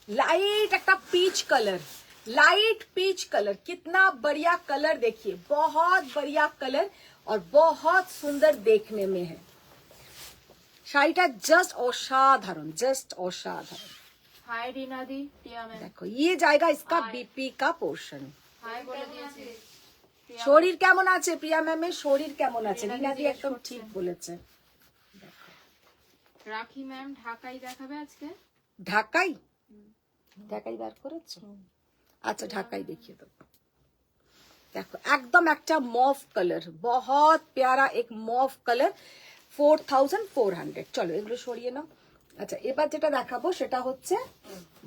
लाइट একটা peach colour, light peach colour, कितना बढ़िया कलर देखिए, बहुत बढ़िया कलर और बहुत सुंदर देखने में है। শাড়িটা জাস্ট অসাধারণ, জাস্ট অসাধারণ। হাই রিনাদি টিয়া ম্যাম। দেখো ये जाएगा इसका बीपी का पोर्शन। হাই বলে দিয়েছে। শরীর কেমন আছে প্রিয়া ম্যামের? শরীর কেমন আছে? রিনাদি একদম ঠিক বলেছে। রাখি ম্যাম ঢাকাই দেখাবে আজকে। ঢাকাই, ঢাকাই বার করেছো? আচ্ছা ঢাকাই দেখিয়ে দেবো। দেখো একদম একটা মভ কালার, बहुत प्यारा एक মভ কালার, 4,400। চলো এগুলো সরিয়ে নাও। আচ্ছা এবার যেটা দেখাবো সেটা হচ্ছে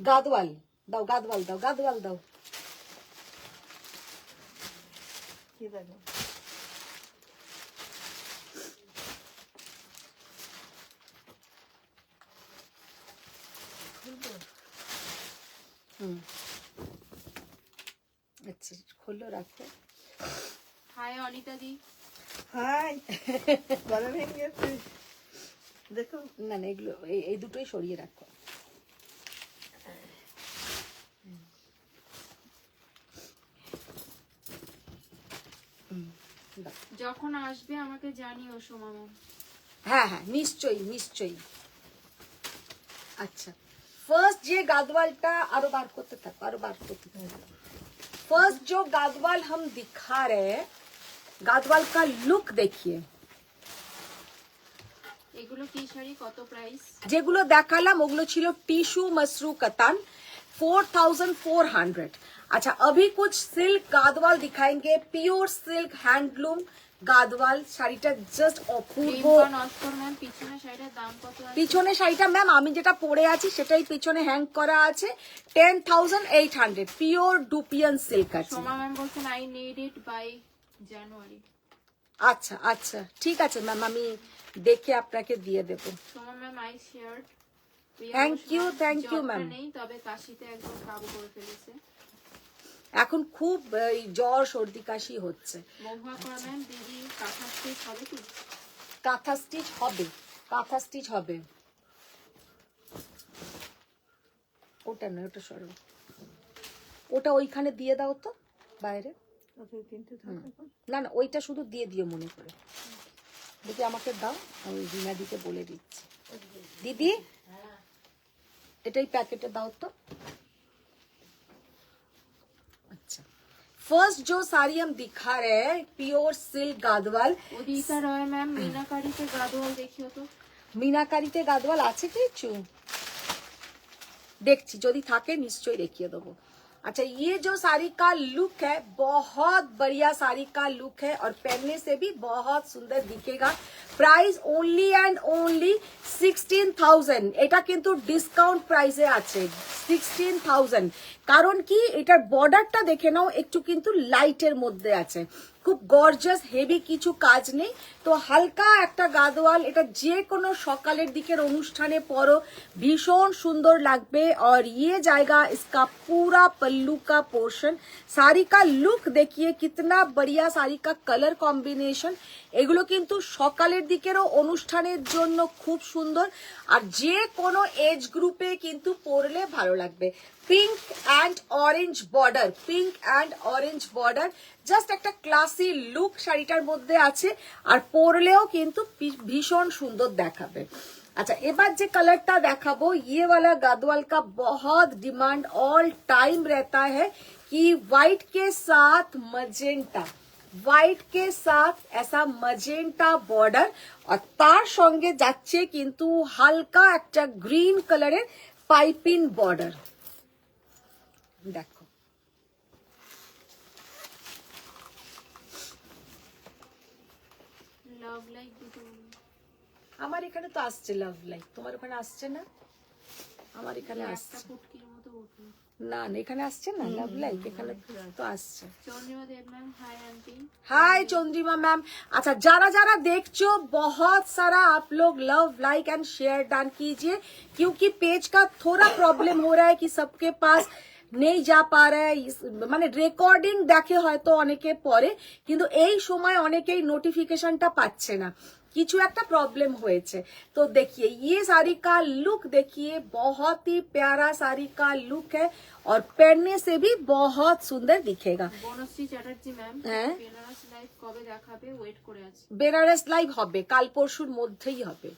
গাদওয়াল। দাও গাদওয়াল, দাও গাদওয়াল, দাও। কি দেখো আচ্ছা খুললো রাখো। হাই অনিতা দি। হাই গলা ভেঙে গেছে দেখো। না না এগুলো এই দুটোই সরিয়ে রাখো। যখন আসবে আমাকে জানিও সোমা ম্যাম। হ্যাঁ হ্যাঁ নিশ্চয়ই নিশ্চয়ই। अच्छा फर्स्ट ये गादवालटा आरो बार करते থাক आरो बार करते থাক। फर्स्ट जो गादवाल हम दिखा रहे हैं, गादवाल का लुक देखिए। এগুলো কি শাড়ি, কত প্রাইস? যেগুলো দেখালাম ওগুলো ছিল টিস্যু মসরু কাতান 4400। अच्छा अभी कुछ सिल्क गादवाल दिखाएंगे, प्योर सिल्क हैंडलूम গাদওয়াল। শাড়িটা জাস্ট অপূর্ব। নস্কর ম্যাম পিছনে শাড়িটার দাম কত আছে? পিছনে শাড়িটা ম্যাম আমি যেটা পরে আছি সেটাই পিছনে হ্যাং করা আছে 10,800 পিওর ডুপিয়ান সিল্ক আছে। সোমা ম্যাম বলছেন I need it by January. আচ্ছা আচ্ছা ঠিক আছে ম্যাম, আমি দেখে আপনাকে দিয়ে দেব। Soma ma'am I shared. Thank you ma'am. নেই তবে কাশিতে একদম কাবু করে ফেলেছে। এখন খুব এই জ্বর সর্দি কাশি হচ্ছে। মহুয়া করা ম্যাম দিদি কাঁথা স্টিচ হবে কি? কাঁথা স্টিচ হবে, কাঁথা স্টিচ হবে। ওটা নয়, ওটা সরো, ওটা ওইখানে দিয়ে দাও তো বাইরে। না না ওইটা শুধু দিয়ে দিও মনে করে। দিদি আমাকে দাও, আমি রিনা দিকে বলে দিচ্ছি। দিদি এটাই প্যাকেটে দাও তো। अच्छा फर्स्ट जो साड़ी हम दिखा रहे हैं प्योर सिल्क गादवाल। উদিতা রয় ম্যাম মিনাকারিতে গাদোয়াল দেখিও তো। মিনাকারিতে গাদওয়াল আছে কিছু? দেখছি যদি থাকে নিশ্চয়ই দেখিয়ে দেবো। अच्छा ये जो साड़ी का लुक है बहुत बढ़िया साड़ी का लुक है और पहनने से भी बहुत सुंदर दिखेगा। Price only and only 16,000। এটা কিন্তু ডিসকাউন্ট প্রাইসে আছে 16,000। কারণ কি এটার বর্ডারটা দেখে নাও, একটু কিন্তু লাইটের মধ্যে আছে, খুব গর্জাস হেভি কিছু কাজ নেই। তো হালকা একটা গাদওয়াল, এটা যে কোনো সকালের দিকের অনুষ্ঠানে পরো ভীষণ সুন্দর লাগবে। और ये जाएगा इसका पूरा पल्लू का पोर्शन। साड़ी का लुक देखिए कितना बढ़िया, साड़ी का कलर कॉम्बिनेशन এগুলো কিন্তু সকালের দিকেরও অনুষ্ঠানের জন্য খুব সুন্দর। আর যে কোনো এজ গ্রুপে কিন্তু পরলে ভালো লাগবে। Pink and orange border, pink and orange border, just একটা ক্লাসি লুক শাড়িটার মধ্যে আছে আর পরলেও কিন্তু ভীষণ সুন্দর দেখাবে। अच्छा এবার যে কালারটা দেখাবো ये वाला गादवाल का बहुत डिमांड ऑल टाइम रहता है कि व्हाइट के साथ मजेंटा, व्हाइट के साथ ऐसा मजेंटा बॉर्डर और तार संगे যাচ্ছে কিন্তু হালকা একটা গ্রিন কালারের পাইপিং বর্ডার। দেখো লাভ লাইক দিদি আমার এখানে তো আসছে লাভ লাইক, তোমার ওখানে আসছে না? আমার এখানে একটা আসছে ফুটকির মতো উঠলো। না না এখানে আসছে না লাভ লাইক, এখানে তো আসছে। চন্দ্রিমা দেব ম্যাম হাই আন্টি। हाय चंद्रिमा मैम। अच्छा जरा जरा देखो बहुत सारा आप लोग love like and share done कीजिए क्योंकि पेज का थोड़ा प्रॉब्लम हो रहा है कि सबके पास नहीं जा पा रहा है। মানে রেকর্ডিং দেখে হয়তো অনেকে পরে কিন্তু এই সময় অনেকেই নোটিফিকেশনটা পাচ্ছে না, কিছু একটা প্রবলেম হয়েছে। तो देखिए ये साड़ी का लुक देखिए, बहुत ही प्यारा साड़ी का लुक है और पहनने से भी बहुत सुंदर दिखेगा। বনশ্রী চ্যাটার্জি ম্যাম হ্যাঁ বেনারস লাইভ কবে দেখাবে ওয়েট করে আছি। बेनारस लाइव হবে কাল পরশুর মধ্যেই হবে।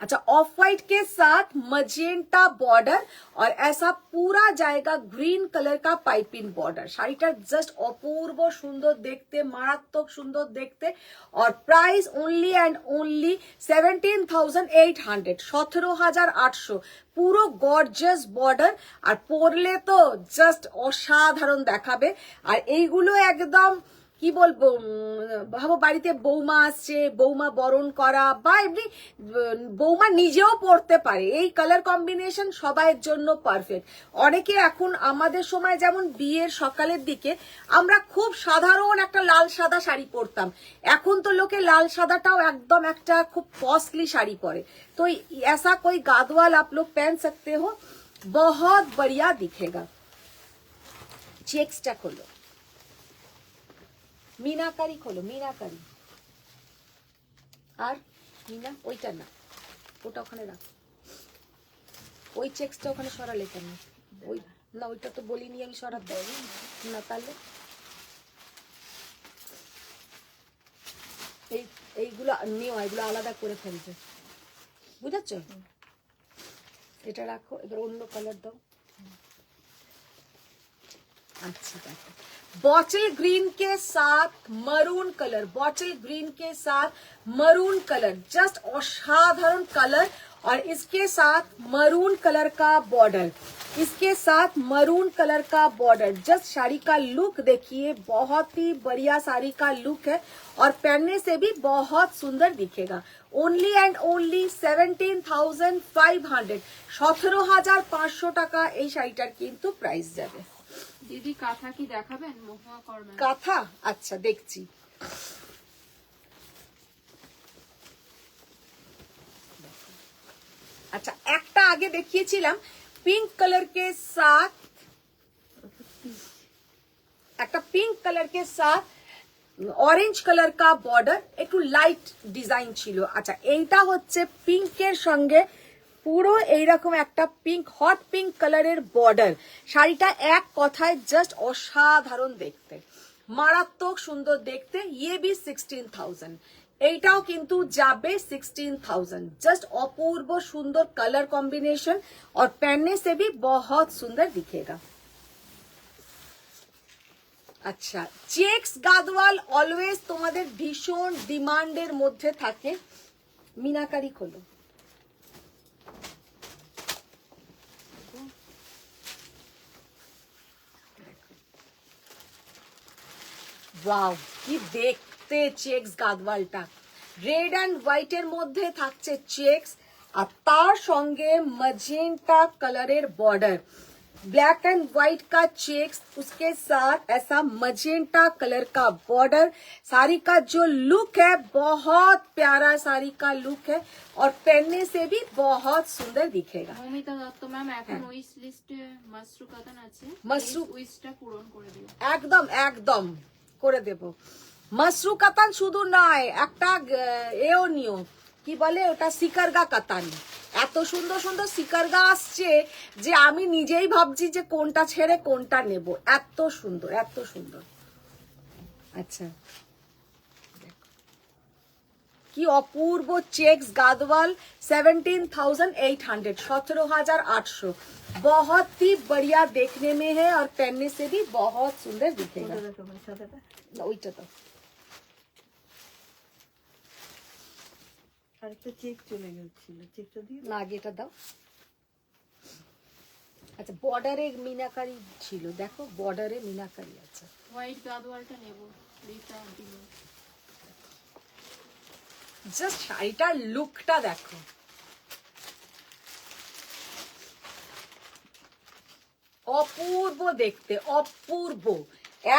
अच्छा ऑफ व्हाइट के साथ मजेंटा बॉर्डर और ऐसा पूरा जाएगा ग्रीन कलर का पाइपिंग बॉर्डर। শাড়িটা জাস্ট অপূর্ব সুন্দর দেখতে, মারাত্মক সুন্দর দেখতে। और प्राइस ओनली एंड ओनली 17,800, 17,800। পুরো গর্জিয়াস বর্ডার আর পরলে তো জাস্ট অসাধারণ দেখাবে। আর এইগুলো একদম কি বলবো, ভাবো বাড়িতে বৌমা আসছে, বৌমা বরণ করা বা এমনি বৌমা নিজেও পড়তে পারে, এই কালার কম্বিনেশন সবাইয়ের জন্য পারফেক্ট। অনেকে এখন আমাদের সময় যেমন বিয়ের সকালের দিকে আমরা খুব সাধারণ একটা লাল সাদা শাড়ি পরতাম, এখন তো লোকে লাল সাদাটাও একদম একটা খুব কস্টলি শাড়ি পরে। তো ऐसा कोई गादवाल आप लोग पहन सकते हो, बहुत बढ़िया दिखेगा। चेक्सটা खोलो, মিনাকারি খোলো, মিনাকারি। আর মিনা ওইটা না, ওটা ওখানে রাখ, ওই চেক্সটা ওখানে সরালে কেন? ওই না ওইটা তো বলিনি আমি সরাতে, না তাহলে এইগুলো নিও, এগুলো আলাদা করে ফেলবে, বুঝেছো? এটা রাখো, এবার অন্য কালার দাও। अच्छा देखो, बॉटल ग्रीन के साथ मरून कलर, बॉटल ग्रीन के साथ मरून कलर, जस्ट असाधारण कलर, और इसके साथ मरून कलर का बॉर्डर, इसके साथ मरून कलर का बॉर्डर। जस्ट साड़ी का लुक देखिए, बहुत ही बढ़िया साड़ी का लुक है और पहनने से भी बहुत सुंदर दिखेगा। ओनली एंड ओनली 17,500, 17,500 টাকা এই শাড়িটার কিন্তু প্রাইস যাবে। দিদি কাঁথা কি দেখাবেন? মহুয়া করবেন কাঁথা? আচ্ছা দেখছি। আচ্ছা, একটা আগে দেখিয়েছিলাম পিঙ্ক কালার के साथ, একটা পিঙ্ক কালার के साथ অরেঞ্জ কালার का বর্ডার, একটু লাইট ডিজাইন ছিল। আচ্ছা, এইটা হচ্ছে পিঙ্কের সঙ্গে পুরো এইরকম একটা পিঙ্ক, হট পিঙ্ক কালারের বর্ডার। শাড়িটা এক কথায় জাস্ট অসাধারণ দেখতে, মারাত্মক সুন্দর দেখতে। ইয়ে বি 16,000, এইটাও কিন্তু যাবে 16,000। जस्ट अपूर्व सुंदर कलर कॉम्बिनेशन और पहनने से भी बहुत सुंदर दिखेगा। আচ্ছা, চেক্স গাদওয়াল অলওয়েজ তোমাদের ভীষণ ডিমান্ডের মধ্যে থাকে। মিনাকারি খোলো। ওয়াও, কি দেখতে চেক্স গাদওয়ালটা! রেড অ্যান্ড হোয়াইটের মধ্যে থাকছে চেক্স, আর তার সঙ্গে ম্যাজেন্টা কালারের বর্ডার। ब्लैक एंड व्हाइट का चेक्स, उसके साथ ऐसा मजेंटा कलर का बॉर्डर। साड़ी का जो लुक है बहुत प्यारा साड़ी का लुक है और पहनने से भी बहुत सुंदर दिखेगा। মৌমিতা দত্ত ম্যাম, এখন উইশ লিস্টে মাশরু কাতান আছে, মাশরু উইশটা পূরণ করে দিও। একদম একদম করে দেব। মাশরু কাতান শুধু নয়, একটা এও নিও, কি বলে ওটা, সিকারগা কাতান। এত সুন্দর সুন্দর সিকারগা আসছে যে আমি নিজেই ভাবছি যে কোনটা ছেড়ে কোনটা নেব, এত সুন্দর এত সুন্দর। আচ্ছা, কি অপূর্ব চেক্স গাদওয়াল, 17,800, 17,800, बहुत ही बढ़िया देखने में है और पहनने से भी बहुत सुंदर दिखेगा। ওইটা তো আরেকটা চেক চলে গেছিল, চেকটা দিয়ে না, আগে এটা দাও। আচ্ছা, বর্ডারে মিনাকারি ছিল, দেখো বর্ডারে মিনাকারি আছে। হোয়াইট গাদওয়ালটা নেব, রিতা দিল। জাস্ট শাড়িটার লুকটা দেখো, অপূর্ব দেখতে, অপূর্ব।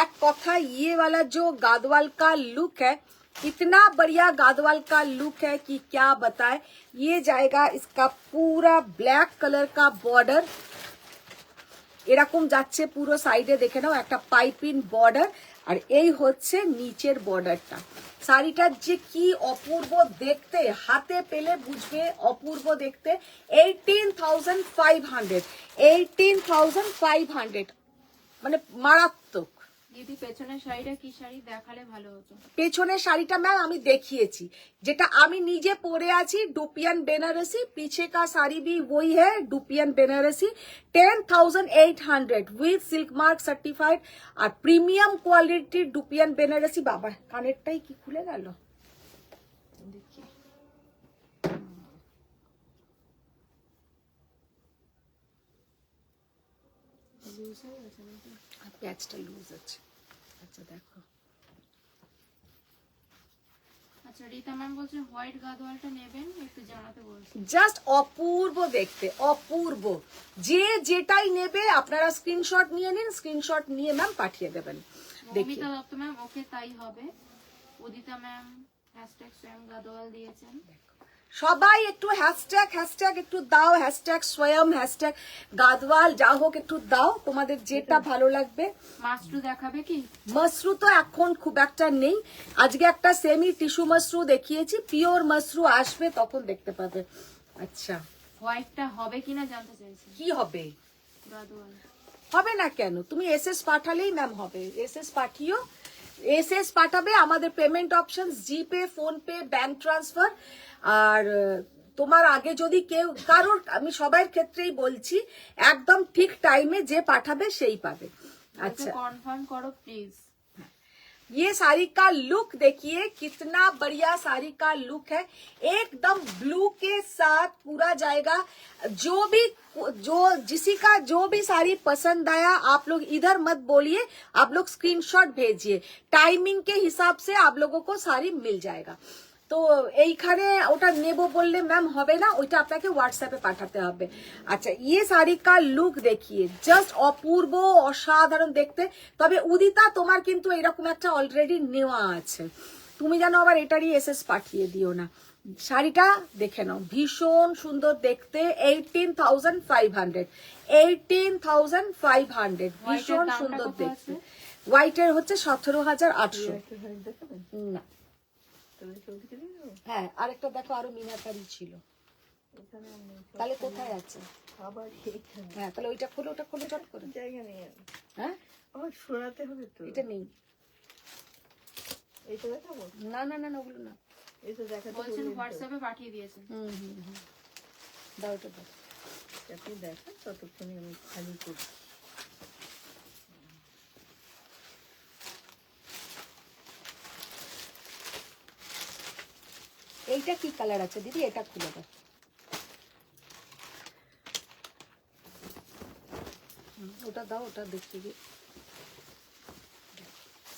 এক কথা, ये वाला जो गादवाल का लुक है, इतना बढ़िया गादवाल का लुक है कि क्या बताए। ये जाएगा इसका पूरा ब्लैक कलर का बॉर्डर, এরকম যাচ্ছে পুরো সাইডে, দেখে নাও একটা পাইপিং বর্ডার, আর এই হচ্ছে নিচের বর্ডারটা। শাড়িটার যে কি অপূর্ব দেখতে, হাতে পেলে বুঝবে অপূর্ব দেখতে। 18,500, 18,500, মানে মারাত্মক। দিদি পেছনের শাড়িটা কি শাড়ি দেখালে ভালো হতো? পেছনের শাড়িটা ম্যাম আমি দেখিয়েছি, যেটা আমি নিজে পরে আছি, ডুপিয়ান বেনারসি। পিছে কা শাড়ি भी वही है, dupion Banarasi, 10,800 with silk mark certified, আর প্রিমিয়াম কোয়ালিটির ডুপিয়ান বেনারসি। বাবা, কানেরটাই কি খুলে গেল, দেখি। প্যাচটা লুজ আছে। আচ্ছা দেখো, আচ্ছা, রিতা ম্যাম বলছে হোয়াইট গাদওয়ালটা নেবেন, একটু জানাতে বলছে। জাস্ট অপূর্ব দেখতে, অপূর্ব। যে যেটাই নেবে আপনারা স্ক্রিনশট নিয়ে নিন, স্ক্রিনশট নিয়ে ম্যাম পাঠিয়ে দেবেন। দেখি, মৌমিতা দত্ত ম্যাম, ওকে তাই হবে। উদিতা ম্যাম হ্যাশট্যাগ স্বয়ং গাদওয়াল দিয়েছেন। সবাই একটু হ্যাশট্যাগ হ্যাশট্যাগ একটু দাও, হ্যাশট্যাগ স্বয়ং, হ্যাশট্যাগ গাদওয়াল, যা হোক একটু দাও, তোমাদের যেটা ভালো লাগবে। মাশরু দেখাবে কি? মশরু তো এখন খুব একটা নেই, আজকে একটা সেমি টিস্যু মশরু দেখিয়েছি, পিওর মশরু আসবে তখন দেখতে পাবে। আচ্ছা, হোয়াইটটা হবে কিনা জানতে চাইছি। কি হবে? গাদওয়াল হবে না কেন, তুমি এসএস পাঠালেই ম্যাম হবে, এসএস পাঠিও। এসএস পাঠাবে, আমাদের পেমেন্ট অপশন জিপে, ফোন পে, ব্যাংক ট্রান্সফার। আর তোমার আগে যদি কেউ কারোর, আমি সবার ক্ষেত্রেই বলছি, একদম ঠিক টাইমে যে পাঠাবে সেই পাবে। আচ্ছা কনফার্ম করো প্লিজ। ये साड़ी का लुक देखिए, कितना बढ़िया साड़ी का लुक है, एकदम ब्लू के साथ पूरा जाएगा। जो जिसी का जो भी साड़ी पसंद आया, आप लोग इधर मत बोलिए, आप लोग स्क्रीनशॉट भेजिए, टाइमिंग के हिसाब से आप लोगों को साड़ी मिल जाएगा। তো এইখানে ওটা নেব বললে ম্যাম হবে না, ওইটা আপনাকে হোয়াটসঅ্যাপে পাঠাতে হবে। আচ্ছা, ইয়ে শাড়ি কা লুক দেখিয়ে, জাস্ট অপূর্ব, অসাধারণ দেখতে। তবে উদিতা, তোমার কিন্তু এরকম একটা অলরেডি নেওয়া আছে, তুমি যেন আবার এটারই এসএস পাঠিয়ে দিও না। শাড়িটা দেখে নাও, ভীষণ সুন্দর দেখতে। 18,500, 18,500, ভীষণ সুন্দর দেখতে। হোয়াইটের হচ্ছে 17,800। না, হ্যাঁ আরেকটা দেখো, আরো মিনাকারি ছিল, তাহলে কোথায় আছে? আবার এইখানে হ্যাঁ, তাহলে ওইটা খোলো, ওটা খোলো চট করে। জায়গা নেই আর। হ্যাঁ, আমার শোনাতে হবে তো। এটা নেই। এইটা দেখাবো? না না না না, ওগুলো না। এটা দেখাতে বলছেন বললেন তো। হোয়াটসঅ্যাপে পাঠিয়ে দিয়েছেন। দাও, ওটা দাও। আপনি দেখান, ততক্ষণে আমি খালি করছি। এইটা কি কালার আছে দিদি? এটা খুলে দাও। ওটা দাও, ওটা দেখিয়ে দিই।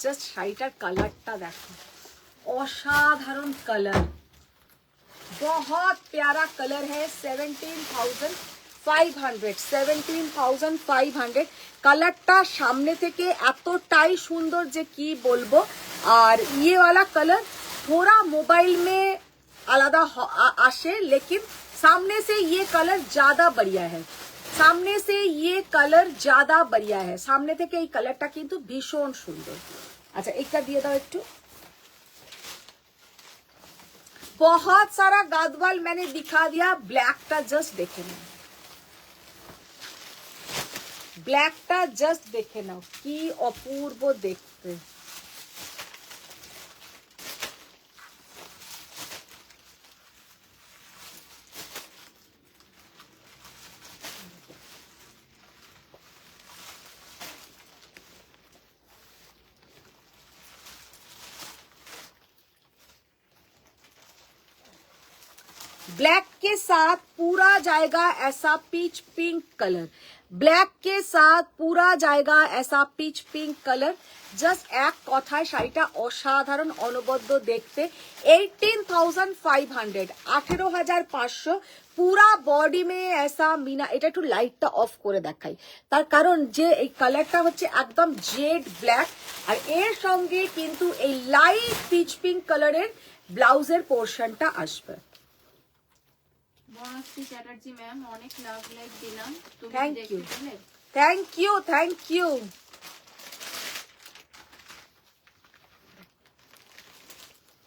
জাস্ট শাড়িটার কালারটা দেখো, অসাধারণ কালার, बहुत प्यारा कलर है। 17,500, 17,500। কালারটা সামনে থেকে এতটাই সুন্দর যে কি বলবো। আর ये वाला कलर थोड़ा मोबाइल में आलादा आशे, लेकिन सामने से ये कलर ज्यादा बढ़िया है, सामने से ये कलर ज्यादा बढ़िया है। सामने থেকে এই কালারটা কিন্তু ভীষণ সুন্দর। আচ্ছা, এটা দিয়ে দাও একটু। बहुत सारा गादवाल मैंने दिखा दिया, ब्लैक टा जस्ट देखे ना, ब्लैक टा जस्ट देखे ना, की अपूर्व देखते। ब्लैक के साथ पूरा जाएगा ऐसा पीच पिंक कलर, ब्लैक के साथ पूरा जाएगा ऐसा पिच पिंक कलर। জাস্ট এক কথায় শাড়িটা অসাধারণ, অনবদ্য দেখতে। 18,500, 18,500। পুরা বডি মে ऐसा মিনা। এটা একটু লাইটটা অফ করে দেখাই, তার কারণ যে এই কালারটা হচ্ছে একদম জেড ব্ল্যাক, আর এর সঙ্গে কিন্তু এই লাইট পিচ পিঙ্ক কালারের ব্লাউজের পোর্শনটা আসবে। বনশ্রী চ্যাটার্জি ম্যাম, অনেক লাভ লাইক দিলাম, তুমি Thank দেখতে you. পেলে? Thank you, thank you.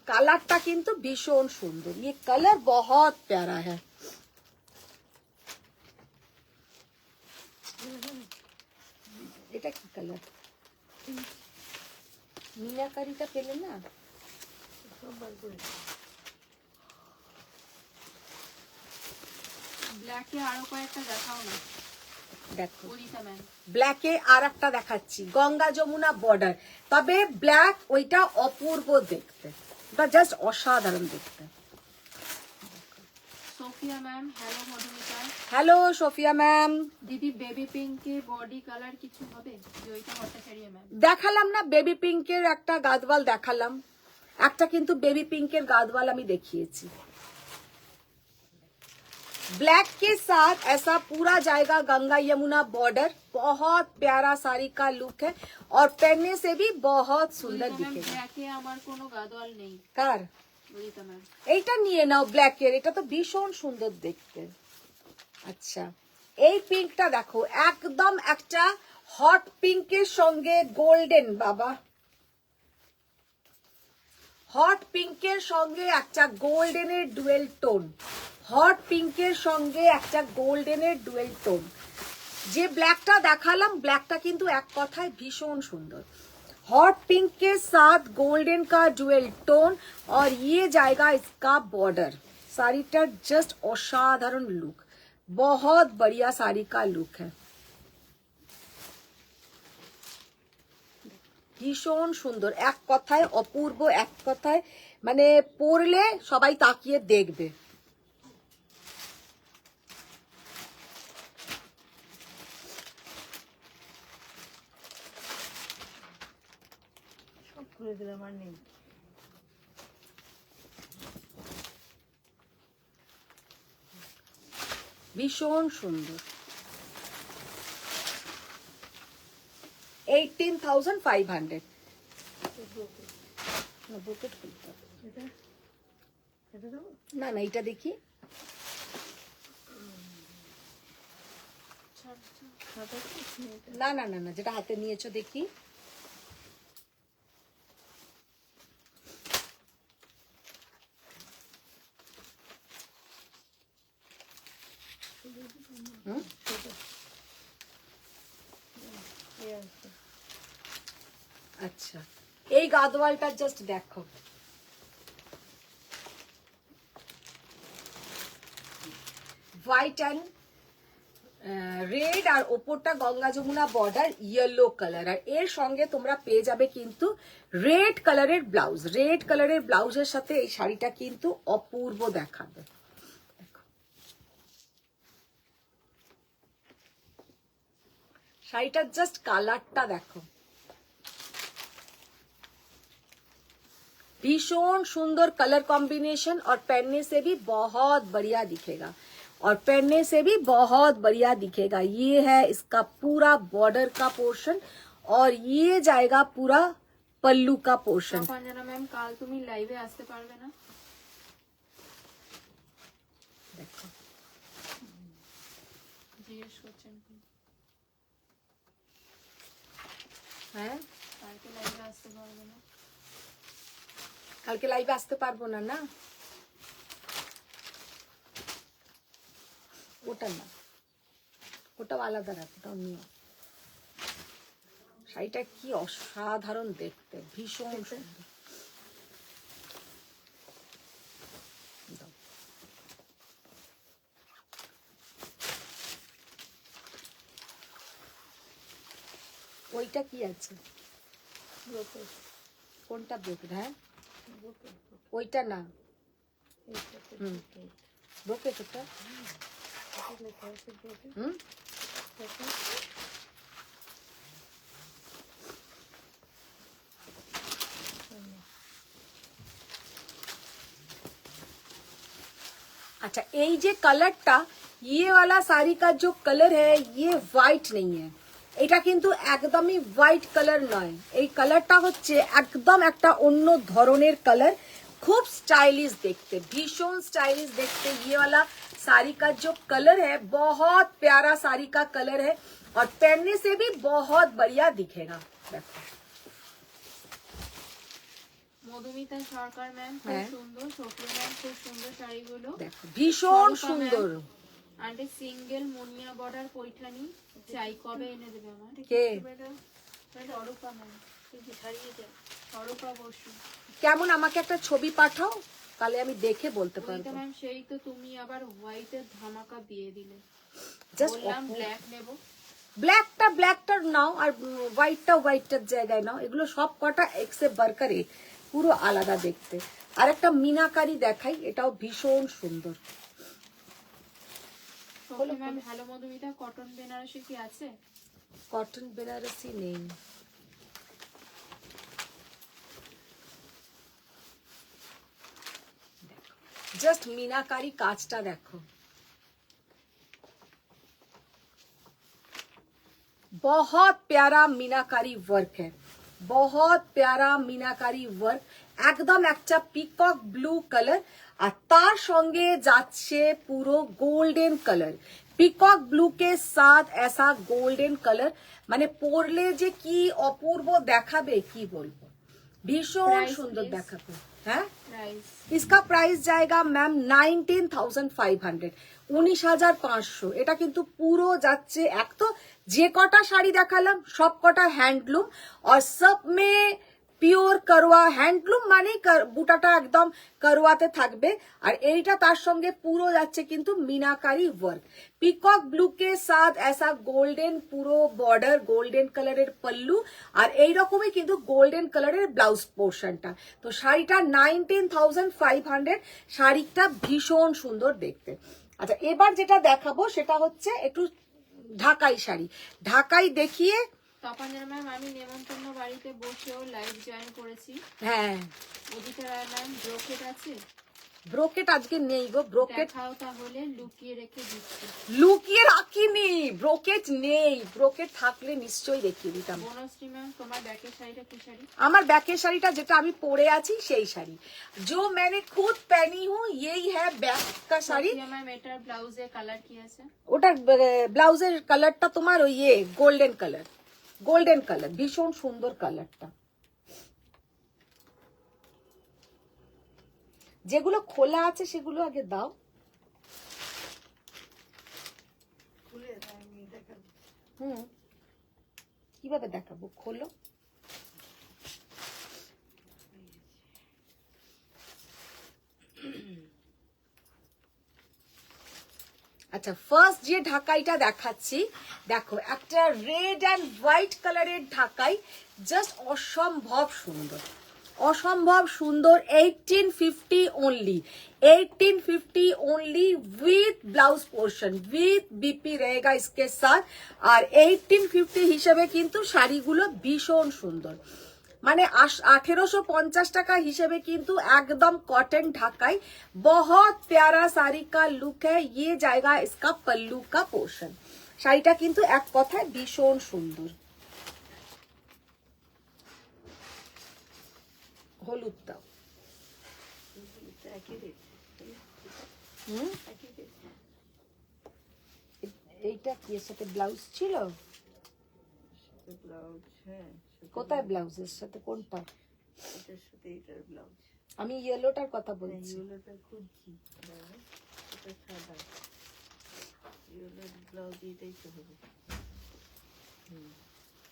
কালারটা কিন্তু ভীষণ সুন্দর, ये कलर बहुत प्यारा है। এটা কি কালার? মিনাকারিটা পেলে না? ব্ল্যাকে আরো কয়েকটা দেখাও না দেখো, উদিতা ম্যাম। ব্ল্যাকে আর একটা দেখাচ্ছি, গঙ্গা যমুনা বর্ডার। তবে ব্ল্যাক ওইটা অপূর্ব দেখতে, ওটা জাস্ট অসাধারণ দেখতে। Sophia ma'am, hello Madhumita. Hello Sophia ma'am. দিদি বেবি পিঙ্কে বডি কালার কিছু হবে? জয়িতা ভট্টাচার্য ম্যাম। দেখালাম না, বেবি পিঙ্কের একটা গাদওয়াল দেখালাম, একটা কিন্তু বেবি পিঙ্কের গাদওয়াল আমি দেখিয়েছি। ब्लैक के साथ ऐसा पूरा जाएगा गंगा यमुना बॉर्डर, बहुत प्यारा साड़ी का लुक है और पहनने से भी बहुत सुंदर ম্যাম, दिखेगा। ব্ল্যাকে আমার কোনো গাদওয়াল নেই। কার? উদিতা ম্যাম। এইটা নিয়ে নাও, ব্ল্যাকের, এটা তো ভীষণ সুন্দর দেখতে। আচ্ছা, এই পিঙ্কটা দেখো, একদম একটা হট পিঙ্কের সঙ্গে গোল্ডেন, বাবা হট পিঙ্কের সঙ্গে একটা গোল্ডেনের ডুয়েল টোন, হট পিঙ্কের সঙ্গে একটা গোল্ডেনের ডুয়েল টোন। যে ব্ল্যাকটা দেখালাম, ব্ল্যাকটা কিন্তু এক কথায় ভীষণ সুন্দর। हॉट पिंक के साथ गोल्डन का डुअल टोन और ये जाएगा इसका बॉर्डर। শাড়িটার জাস্ট অসাধারণ লুক, बहुत बढ़िया শাড়ি का লুক है, ভীষণ সুন্দর, এক কথায় অপূর্ব, এক কথায় মানে পরলে সবাই তাকিয়ে দেখবে। সব করে দিলাম আর নেই। ভীষণ সুন্দর, 18,500। ব্রোকেট খুলতে হবে। এটা এটা দেবো? না না, এটা দেখি। সাদা কি? এটা না না না না, যেটা হাতে নিয়েছো দেখি। হুম? এই আছে। আচ্ছা, এই গাদওয়ালটা জাস্ট দেখো, হোয়াইট অ্যান্ড রেড, আর ওপরটা Ganga Jamuna border yellow colour, আর এর সঙ্গে তোমরা পেয়ে যাবে কিন্তু রেড কালারের ব্লাউজ। রেড কালারের ব্লাউজের সাথে এই শাড়িটা কিন্তু অপূর্ব দেখাবে। দেখো, শাড়িটার জাস্ট কালারটা দেখো, भीषण सुंदर कलर कॉम्बिनेशन, और पहनने से भी बहुत बढ़िया दिखेगा, और पहनने से भी बहुत बढ़िया दिखेगा। ये है इसका पूरा बॉर्डर का पोर्शन, और ये जाएगा पूरा पल्लू का पोर्शन। অঞ্জনা ম্যাম, কাল তুমি লাইভে আসতে পারবে না? देखो, জিজ্ঞেস করছেন हैं কালকে লাইভে আসতে পারবে না? কালকে লাইভে আসতে পারবো না। না, ওটা না, ওটাও আলাদা রাখো, ওটাও নিও। শাড়িটা কি অসাধারণ দেখতে, ভীষণ সুন্দর। দাও। ওইটা কি আছে? ব্রোকেট, কোনটা ব্রোকেট? হ্যাঁ, ব্রোকেট, ওইটা না, এইটাতে হুম। ব্রোকেট। ব্রোকেট ওটা। এটা লেখা আছে ব্রোকেট। হুম, দেখো। अच्छा, এই যে কালারটা, ये वाला साड़ी का जो कलर है ये व्हाइट नहीं है, এটা কিন্তু একদমই হোয়াইট কালার নয়। এই কালারটা হচ্ছে একদম একটা অন্য ধরনের কালার, খুব स्टाइलिश देखते, भीषण स्टाइलिश देखते। ये वाला साड़ी का जो कलर है बहुत प्यारा साड़ी का कलर है, और पहनने से भी बहुत बढ़िया दिखेगा। देखो, মধুমিতা সরকার ম্যাম খুব হ্যাঁ। সুন্দর, শোভা ম্যাম খুব সুন্দর শাড়িগুলো। देखो, भीषण স্বরূপা সুন্দর। আন্টি সিঙ্গেল মুনিয়া বর্ডার পৈঠানি চাই, কবে এনে দেবে আমার? কে? স্বরূপা ম্যাম, ছাড়িয়ে যায়, স্বরূপা বসু। কেমন, আমাকে একটা ছবি পাঠাও, তাহলে আমি দেখে বলতে তো পারবো। ম্যাম সেই তো তুমি আবার হোয়াইটের ধামাকা দিয়ে দিলে। জাস্ট বললাম ব্ল্যাক নেব, ব্ল্যাকটা নাও, আর হোয়াইটটার জায়গায় নাও। এগুলো সব কটা এক্সেপ্ট বার্কারে পুরো আলাদা দেখতে। আর একটা মিনাকারি দেখাই, এটাও ভীষণ সুন্দর। Shobha ma'am hello Madhumita, cotton Banarasi কি আছে? কটন বেনারসি নেই। জাস্ট মিনাকারি কাজটা দেখো, बहुत प्यारा मीनाकारी वर्क है, बहुत प्यारा मीनाकारी वर्क, একদম একটা পিকক ব্লু কালার, আর তার সঙ্গে যাচ্ছে পুরো গোল্ডেন কালার। পিকক ব্লু কে সাথ ऐसा গোল্ডেন কালার, মানে পরলে যে কি অপূর্ব দেখাবে কি বলবো, ভীষণ Price, সুন্দর please. দেখাবো। হ্যাঁ, प्राइस इसका प्राइस जाएगा मैम 19,500, 19,500। এটা কিন্তু পুরো যাচ্ছে। এক তো যে কটা শাড়ি দেখালাম সব কটা হ্যান্ডলুম, আর সব মে পিওর করোয়া। হ্যান্ডলুম মানে বুটাটা একদম করোয়াতে থাকবে। আর এইটা তার সঙ্গে পুরো যাচ্ছে কিন্তু মিনাকারি ওয়ার্ক, পিকক ব্লু কে সাথ ऐसा গোল্ডেন পুরো বর্ডার, গোল্ডেন কালারের পল্লু, আর এইরকমই কিন্তু গোল্ডেন কালারের ব্লাউজ পোর্শনটা। তো শাড়িটা 19,500, শাড়িটা ভীষণ সুন্দর দেখতে। আচ্ছা, এবার যেটা দেখাবো সেটা হচ্ছে একটু ঢাকাই শাড়ি। ঢাকাই দেখিয়ে, তপঞ্জনা ম্যাম আমি নেমন্তন্ন বাড়িতে বসেও লাইভ জয়েন করেছি। হ্যাঁ উদিতা রায় ম্যাম ব্রোকেট আছে? ব্রোকেট আজকে নেই গো, ব্রোকেট দেখাও তাহলে, লুকিয়ে রেখে দিচ্ছি। লুকিয়ে রাখিনি, ব্রোকেট নেই, ব্রোকেট থাকলে নিশ্চয়ই দেখিয়ে দিতাম। বনশ্রী ম্যাম তোমার ব্যাকের শাড়িটা কি শাড়ি? আমার ব্যাকের শাড়িটা যেটা আমি পরে আছি সেই শাড়ি, जो मैंने खुद पहनी हूँ, यही है बैक का শাড়ি। ম্যাম এটার ব্লাউজের কালার কি আছে? ওটার ব্লাউজের কালারটা তোমার ওই গোল্ডেন কালার, গোল্ডেন কালার, ভীষণ সুন্দর কালারটা। যেগুলো খোলা আছে সেগুলো আগে দাও। খুলে আমি দেখাবো। হুম, কিভাবে দেখাবো? খোলো। আচ্ছা, ফার্স্ট যে ঢাকাইটা দেখাচ্ছি, দেখো একটা রেড অ্যান্ড হোয়াইট কালারের ঢাকাই, জাস্ট অসম্ভব সুন্দর, অসম্ভব সুন্দর। 1850 only, 1850 only with blouse portion, with BP रहेगा इसके साथ। আর 1850 হিসেবে কিন্তু শাড়িগুলো ভীষণ সুন্দর, মানে 1850 টাকা হিসেবে কিন্তু একদম कॉटन ढाकाई, बहुत प्यारा साड़ी का लुक है। ये जाएगा इसका पल्लू का पोर्शन। শাড়িটা কিন্তু এক কথায় ভীষণ সুন্দর। হলুদ দাও। হুম, এইটা কি এর সাথে ব্লাউজ ছিল? ব্লাউজ, হ্যাঁ কোথায় ব্লাউজের সাথে কোনটা? এটার সাথে এটার ব্লাউজ। আমি ইয়েলোটার কথা বলছি। ইয়েলোটা খুঁজছি, এটা সাদা, ইয়েলোর ব্লাউজ এটাই তো হবে।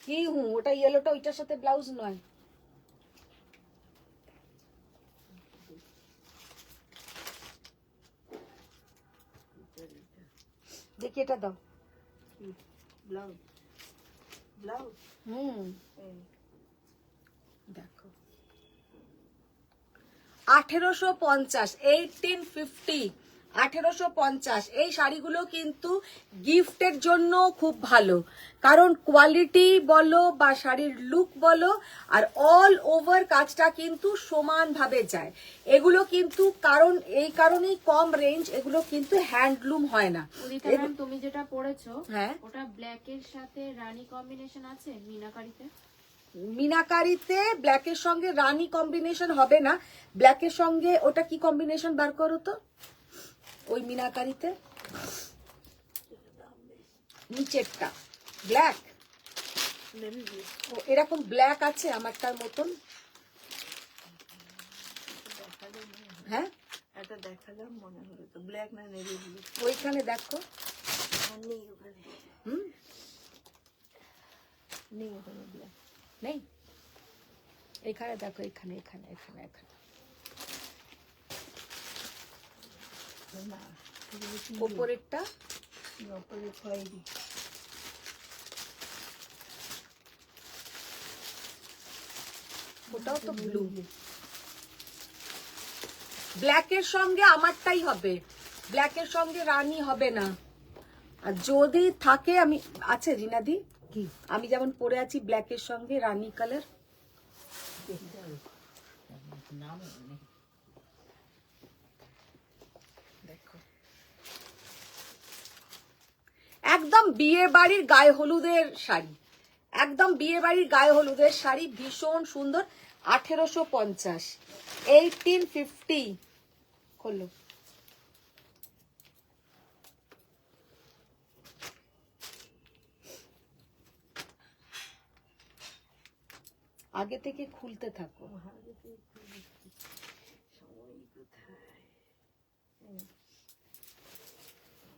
কি হুম, ওটা ইয়েলোটা ওইটার সাথে ব্লাউজ নয়। দেখি এটা দাও। কি ব্লাউজ? ব্লাউজ হুম, এই দেখো 1850, 1850, 1850। এই শাড়িগুলো কিন্তু গিফটের জন্য খুব ভালো, কারণ কোয়ালিটি বলো বা শাড়ির লুক বলো, আর অল ওভার কাজটা কিন্তু সমানভাবে যায়। এগুলো কিন্তু কারণ এই কারণেই কম রেঞ্জ, এগুলো কিন্তু হ্যান্ডলুম হয় না। উদিতা ম্যাম তুমি যেটা পরেছো হ্যাঁ, ওটা ব্ল্যাক এর সাথে রানী কম্বিনেশন আছে মিনাকারিতে? মিনাকারিতে ব্ল্যাকের সঙ্গে রানী কম্বিনেশন হবে না। ব্ল্যাকের সঙ্গে ওটা কি কম্বিনেশন বার করো তো ওই মিনাকারিতে? নিচেরটা ব্ল্যাক, ও এরকম ব্ল্যাক আছে আমারটার মতন। হ্যাঁ, এটা দেখালাম মনে হলো তো, ব্ল্যাক না নেভি ব্লু। ওইখানে দেখো। নেই ওখানে, হুম, নেই ওখানে ব্ল্যাক। নেই, এখানে দেখো, এখানে এখানে এখানে এখানে না, ওপরেরটা। ওপরে খয়েরি। ওটাও তো ব্লু। ব্ল্যাকের সঙ্গে আমারটাই হবে, ব্ল্যাকের সঙ্গে রানী হবে না। আর যদি থাকে, আমি আছে রিনাদি, কি আমি যেমন পরে আছি ব্ল্যাকের সঙ্গে রানী কালার। দেখো, একদম বিয়ে বাড়ির গায়ে হলুদের শাড়ি, একদম বিয়ে বাড়ির গায়ে হলুদের শাড়ি, ভীষণ সুন্দর। 1850, 1850। খোলো। আর আগে থেকে খুলতে থাকো।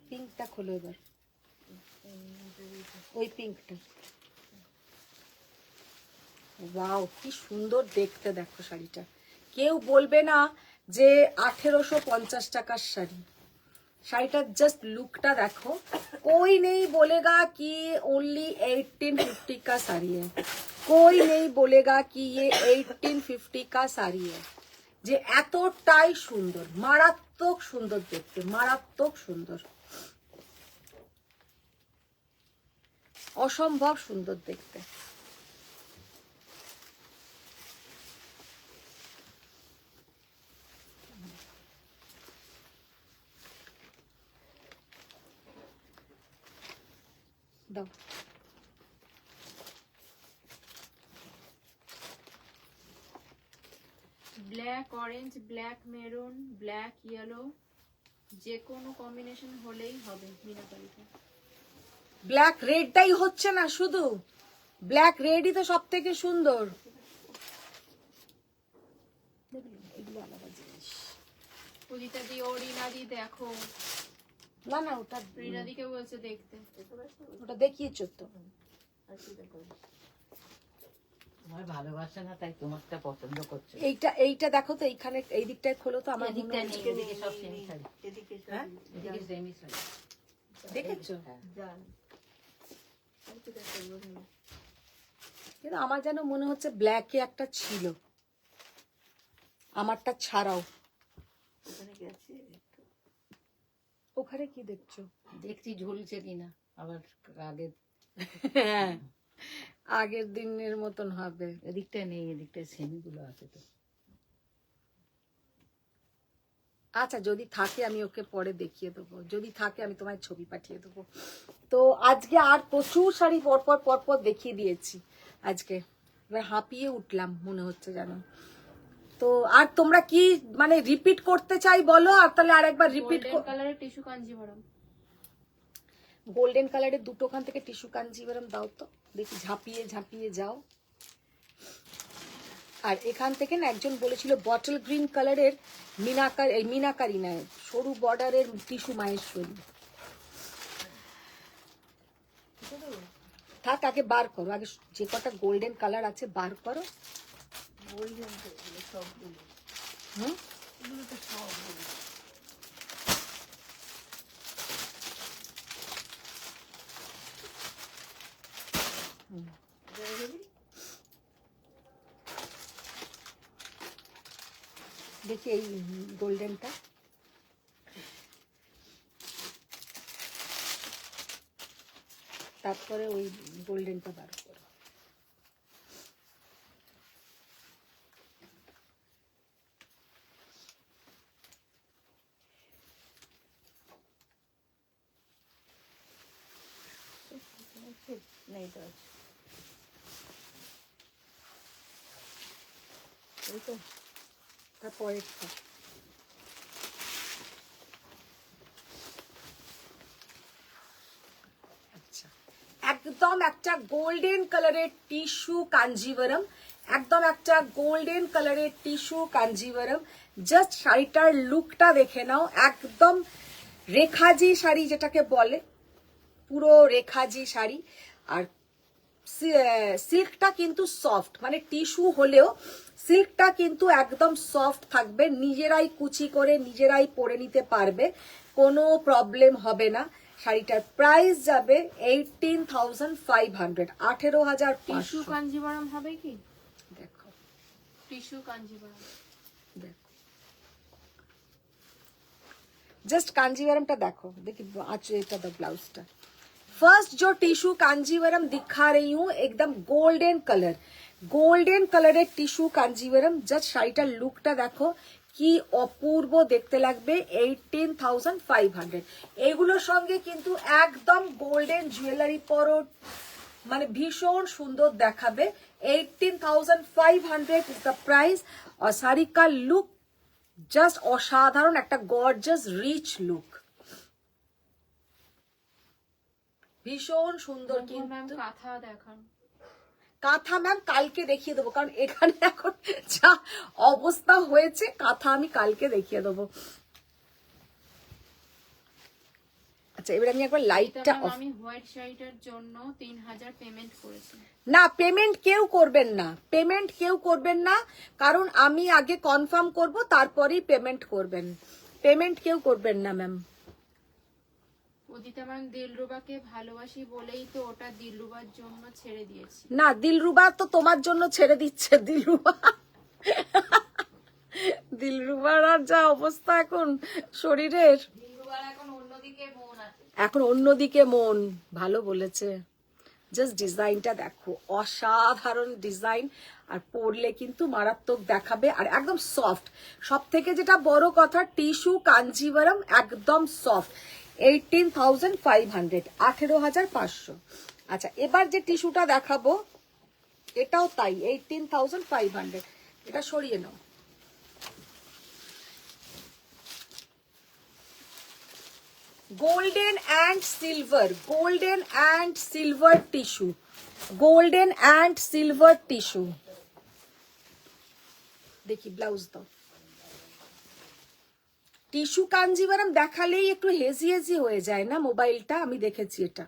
পিঙ্কটা খোলো এবার, ওই পিঙ্কটা। ওয়াও, কি সুন্দর দেখতে, দেখো শাড়িটা। কেউ বলবে না যে 1850 টাকার শাড়ি। শাড়িটার জাস্ট লুকটা দেখো। कोई नहीं बोलेगा कि ओनली 1850 का साड़ी है, कोई नहीं बोलेगा कि ये 1850 का साड़ी है। যে এতটাই সুন্দর, মারাত্মক সুন্দর দেখতে, মারাত্মক সুন্দর, অসম্ভব সুন্দর দেখতে। দাও। Black orange, black maroon, black yellow, যে কোনো কম্বিনেশন হলেই হবে মিনাকারিতে। ব্ল্যাক রেডটাই হচ্ছে না, শুধু ব্ল্যাক রেডই তো সব থেকে সুন্দর। এগুলো আলাদা জিনিস। পূজিতা দি ও রিনা দি দেখো, না না, ওটা রিনা দিকে বলছে দেখতে। ওটা দেখিয়েছো তো। তোমার ভালোবাসা না, তাই তোমারটা পছন্দ করছে। এইটা দেখো তো, এইখানে এই দিকটায় খোলো তো। আমার মনে এদিকটা হচ্ছে- নেই, এদিকে সব সেমি শাড়ি। হ্যাঁ? এদিকে সেমি শাড়ি। দেখেছো? হ্যাঁ। কিন্তু আমার যেন মনে হচ্ছে ব্ল্যাকে একটা ছিল, আমারটা ছাড়াও। ওখানে কি দেখছো? দেখছি ঝুলছে কিনা আবার আগে। হ্যাঁ, আগের দিনের মতন হবে। এদিকটা নেই, এদিকটা সেমি গুলো আছে তো। আচ্ছা, যদি থাকে আমি ওকে পরে দেখিয়ে দেবো, যদি থাকে আমি তোমায় ছবি পাঠিয়ে দেবো। তো আজকে আর প্রচুর শাড়ি পরপর দেখিয়ে দিয়েছি আজকে, এবার হাঁপিয়ে উঠলাম মনে হচ্ছে জানো। তো আর তোমরা কি মানে রিপিট করতে চাই বলো, আর তাহলে আরেকবার রিপিট। গোল্ডেন কালারের টিস্যু কাঞ্জিভরম। গোল্ডেন কালারের দুটোখান থেকে টিস্যু কাঞ্জিভরম দাও তো দেখি, ঝাঁপিয়ে ঝাঁপিয়ে যাও। আর এখান থেকে না একজন বলেছিল বটল গ্রিন কালারের মিনাকারি নয়, সরু বর্ডারের টিস্যু মাহেশ্বরী। থাক, আগে বার করো, আগে যে কটা গোল্ডেন কালার আছে বার করো। হুম, দেখি এই গোল্ডেনটা। তারপরে ওই গোল্ডেনটা বার করো। তারপরেরটা আচ্ছা, একদম একটা গোল্ডেন কালারের টিস্যু কাঞ্জিভরম, একদম একটা গোল্ডেন কালারের টিস্যু কাঞ্জিভরম। জাস্ট শাড়িটার লুকটা দেখে নাও, একদম রেখাজি শাড়ি যেটাকে বলে, পুরো রেখাজি শাড়ি। আর সিল্কটা কিন্তু সফট, মানে টিস্যু হলেও সিল্কটা কিন্তু একদম সফট থাকবে, নিজেরাই কুচি করে নিজেরাই পরে নিতে পারবে, কোনো প্রবলেম হবে না। শাড়িটার প্রাইস যাবে 18,500, 18,500। টিস্যু কাঞ্জিভরম হবে কি? দেখো টিস্যু কাঞ্জিভরম। देखो जस्ट कांजीवरम टा देखो, देखिए आज এটা द ब्लाउज टा। फर्स्ट जो टिश्यू कांजीवरम दिखा रही हूँ एकदम golden colour tissue Kanjivaram. Just শাড়িটার লুকটা দেখো কি অপূর্ব দেখতে লাগবে। 18,500। এগুলোর সঙ্গে কিন্তু একদম গোল্ডেন জুয়েলারি পরো, মানে ভীষণ সুন্দর দেখাবে। 18,500 ইজ দ্য প্রাইস। और শাড়ি का লুক জাস্ট অসাধারণ, একটা গর্জাস রিচ লুক, ভীষণ সুন্দর। ম্যাম কিন্তু কাঁথা দেখান। কাঁথা ম্যাম কালকে দেখিয়ে দেবো, কারণ এখানে এখন যা অবস্থা হয়েছে, কাঁথা আমি কালকে দেখিয়ে দেবো। আচ্ছা এবার আমি একবার লাইটটা অফ। আমি হোয়াইট শাড়িটার জন্য 3000 পেমেন্ট করেছি। না, পেমেন্ট কেউ করবেন না, পেমেন্ট কেউ করবেন না, কারণ আমি আগে কনফার্ম করব, তারপরেই পেমেন্ট করবেন। পেমেন্ট কেউ করবেন না ম্যাম। উদিতা ম্যাম দিলরুবাকে ভালোবাসি বলেই তো ওটা দিলরুবার জন্য ছেড়ে দিয়েছি। না, দিলরুবা তো তোমার জন্য ছেড়ে দিচ্ছে। দিলরুবা দিলরুবার আর যা অবস্থা এখন শরীরের, এখন অন্যদিকে মন। ভালো বলেছে। জাস্ট ডিজাইনটা দেখো, অসাধারণ ডিজাইন, আর পরলে কিন্তু মারাত্মক দেখাবে, আর একদম সফট। সব থেকে যেটা বড় কথা, টিস্যু কাঞ্জিভারম, একদম সফট। 18,500, 18,500। আচ্ছা এবার যে টিস্যুটা দেখাবো এটাও তাই, 18,500। এটা সরিয়ে নাও। Golden and silver, golden and silver tissue, golden and silver tissue. দেখি ব্লাউজ দাও। টিস্যু কাঞ্জিভারম দেখালেই একটু হেজি হেজি হয়ে যায় না মোবাইলটা, আমি দেখেছি এটা,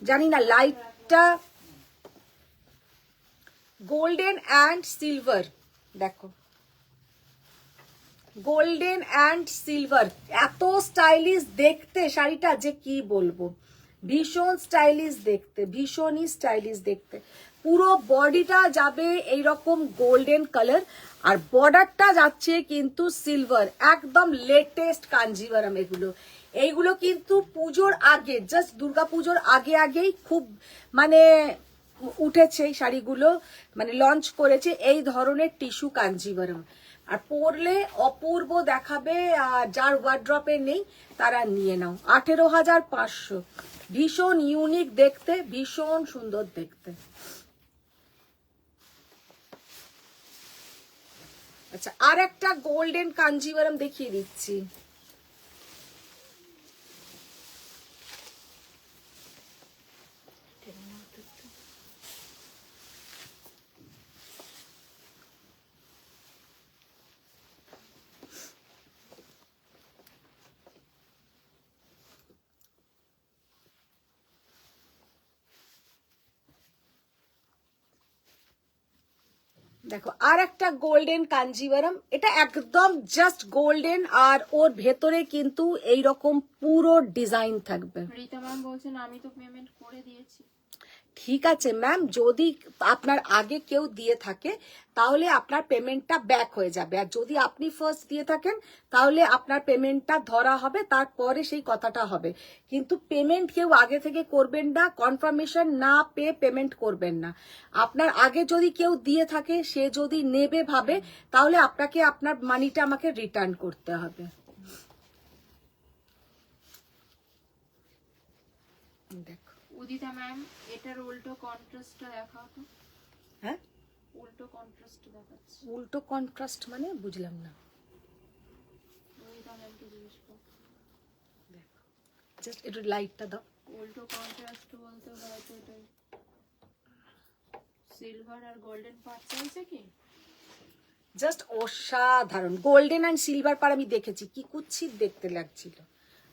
জানি না লাইটটা। গোল্ডেন অ্যান্ড সিলভার দেখো, গোল্ডেন অ্যান্ড সিলভার, এত স্টাইলিশ দেখতে শাড়িটা যে কি বলবো, ভীষণ স্টাইলিশ দেখতে, ভীষণই স্টাইলিশ দেখতে। পুরো বডিটা যাবে এইরকম গোল্ডেন কালার, আর বর্ডারটা যাচ্ছে কিন্তু সিলভার, একদম লেটেস্ট কাঞ্জিভারম এগুলো। এইগুলো কিন্তু পুজোর আগে, জাস্ট দুর্গা পুজোর আগে আগেই খুব মানে উঠেছে এই শাড়িগুলো, মানে লঞ্চ করেছে এই ধরনের টিস্যু কাঞ্জিভারম। আর পরলে অপূর্ব দেখাবে, আর যার ওয়ার্ড্রপে নেই তারা নিয়ে নাও। 18,500, ভীষণ ইউনিক দেখতে, ভীষণ সুন্দর দেখতে। আচ্ছা আর একটা গোল্ডেন কাঞ্জিভারম দেখিয়ে দিচ্ছি। দেখো আর একটা গোল্ডেন কাঞ্জিভারম, এটা একদম জাস্ট গোল্ডেন, আর ওর ভেতরে কিন্তু এইরকম পুরো ডিজাইন থাকবে। রীতা ম্যাম বলছেন আমি তো পেমেন্ট করে দিয়েছি। ঠিক আছে ম্যাম, যদি আপনার আগে কেউ দিয়ে থাকে তাহলে আপনার পেমেন্টটা ব্যাক হয়ে যাবে, আর যদি আপনি ফার্স্ট দিয়ে থাকেন তাহলে আপনার পেমেন্টটা ধরা হবে, তারপরে সেই কথাটা হবে। কিন্তু পেমেন্ট কেউ আগে থেকে করবেন না, কনফার্মেশন না পেয়ে পেমেন্ট করবেন না। আপনার আগে যদি কেউ দিয়ে থাকে, সে যদি নেবে ভাবে, তাহলে আপনাকে আপনার মানিটা আমাকে রিটার্ন করতে হবে। দেখো উদিতা ম্যাম এটার উল্টো কন্ট্রাস্টটা দেখাও তো। হ্যাঁ, উল্টো কন্ট্রাস্ট দেখাচ্ছে। উল্টো কন্ট্রাস্ট মানে বুঝলাম না। উদিতা ম্যামকে জিজ্ঞেস করো। দেখো জাস্ট একটু লাইটটা দাও। উল্টো কন্ট্রাস্ট বলতে হয়তো এটাই সিলভার আর গোল্ডেন পার্ট চাইছে কি? জাস্ট অসাধারণ গোল্ডেন অ্যান্ড সিলভার পার আমি দেখেছি, কি কুচ্ছিত দেখতে লাগছিল,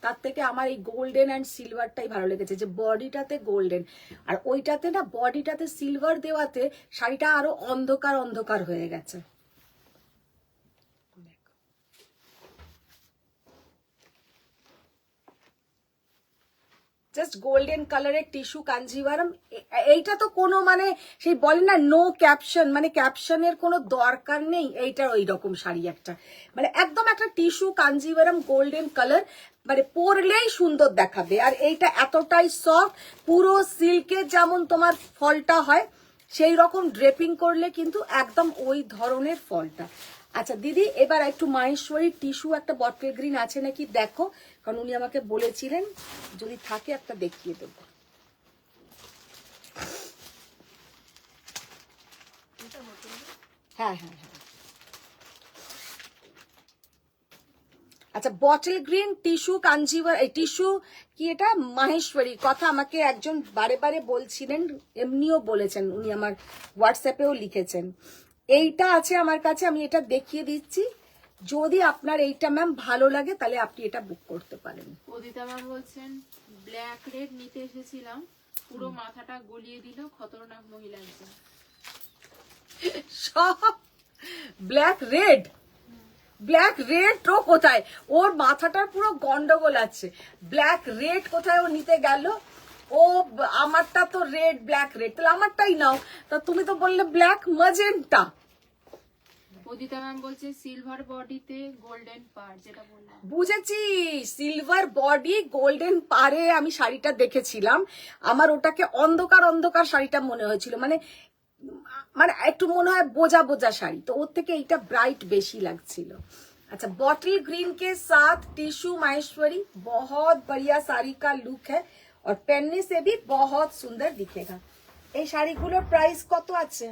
তার থেকে আমার এই গোল্ডেন অ্যান্ড সিলভারটাই ভালো লেগেছে, যে বডিটাতে গোল্ডেন আর ওইটাতে না বডিটাতে সিলভার দেওয়াতে শাড়িটা আরো অন্ধকার অন্ধকার হয়ে গেছে। জাস্ট গোল্ডেন কালারের টিস্যু কাঞ্জিভারম, এইটা তো কোনো মানে সেই বলে না নো ক্যাপশন, মানে ক্যাপশনের কোনো দরকার নেই। এইটার ওই রকম শাড়ি একটা, মানে একদম একটা টিস্যু কাঞ্জিভারম গোল্ডেন কালার, মানে পরলেই সুন্দর দেখাবে। আর এইটা এতটাই সফট, পুরো সিল্কের যেমন তোমার ফলটা হয় সেই রকম ড্রেপিং করলে কিন্তু একদম ওই ধরনের ফলটা। আচ্ছা দিদি, এবার একটু মাহেশ্বরী টিস্যু একটা বটল গ্রিন আছে নাকি দেখো, কারণ উনি আমাকে বলেছিলেন যদি থাকে একটা দেখিয়ে দেবো। হ্যাঁ হ্যাঁ হ্যাঁ, আচ্ছা, বটল গ্রিন টিস্যু কাঞ্জিভার, এই টিস্যু কি এটা মাহেশ্বরী কথা আমাকে একজন বারে বারে বলছিলেন, এমনিও বলেছেন উনি, আমার হোয়াটসঅ্যাপেও লিখেছেন। এইটা আছে আমার কাছে, আমি এটা দেখিয়ে দিচ্ছি। যদি আপনার এইটা ম্যাম ভালো লাগে তাহলে আপনি এটা বুক করতে পারেন। অদিতা ম্যাম বলছেন ব্ল্যাক রেড নিতে এসেছিলাম, পুরো মাথাটা গলিয়ে দিল, খতরনাক মহিলা একজন। সব ব্ল্যাক রেড, ব্ল্যাক রেড তো কোথায়, ওর মাথাটার পুরো গন্ডগোল আছে। ব্ল্যাক রেড কোথায় ও নিতে গেল? ও আমারটা তো রেড, ব্ল্যাক রেড, তাহলে আমারটাই নাও। তা তুমি তো বললে ব্ল্যাক ম্যাজেন্টা। অদিতা ম্যাম বলছে সিলভার বডিতে গোল্ডেন পার, যেটা বললাম। বুঝেছি, সিলভার বডি গোল্ডেন পারে আমি শাড়িটা দেখেছিলাম, আমার ওটাকে অন্ধকার অন্ধকার শাড়িটা মনে হয়েছিল, মানে মানে একটু মনে হয় বোঝা বোঝা শাড়ি, তো ওর থেকে এইটা ব্রাইট বেশি লাগছিল। अच्छा, बॉटल ग्रीन के साथ टिश्यू माहेश्वरी बहुत बढ़िया साड़ी का लुक है और पहनने से भी बहुत सुंदर दिखेगा। এই শাড়িগুলোর প্রাইস কত আছে?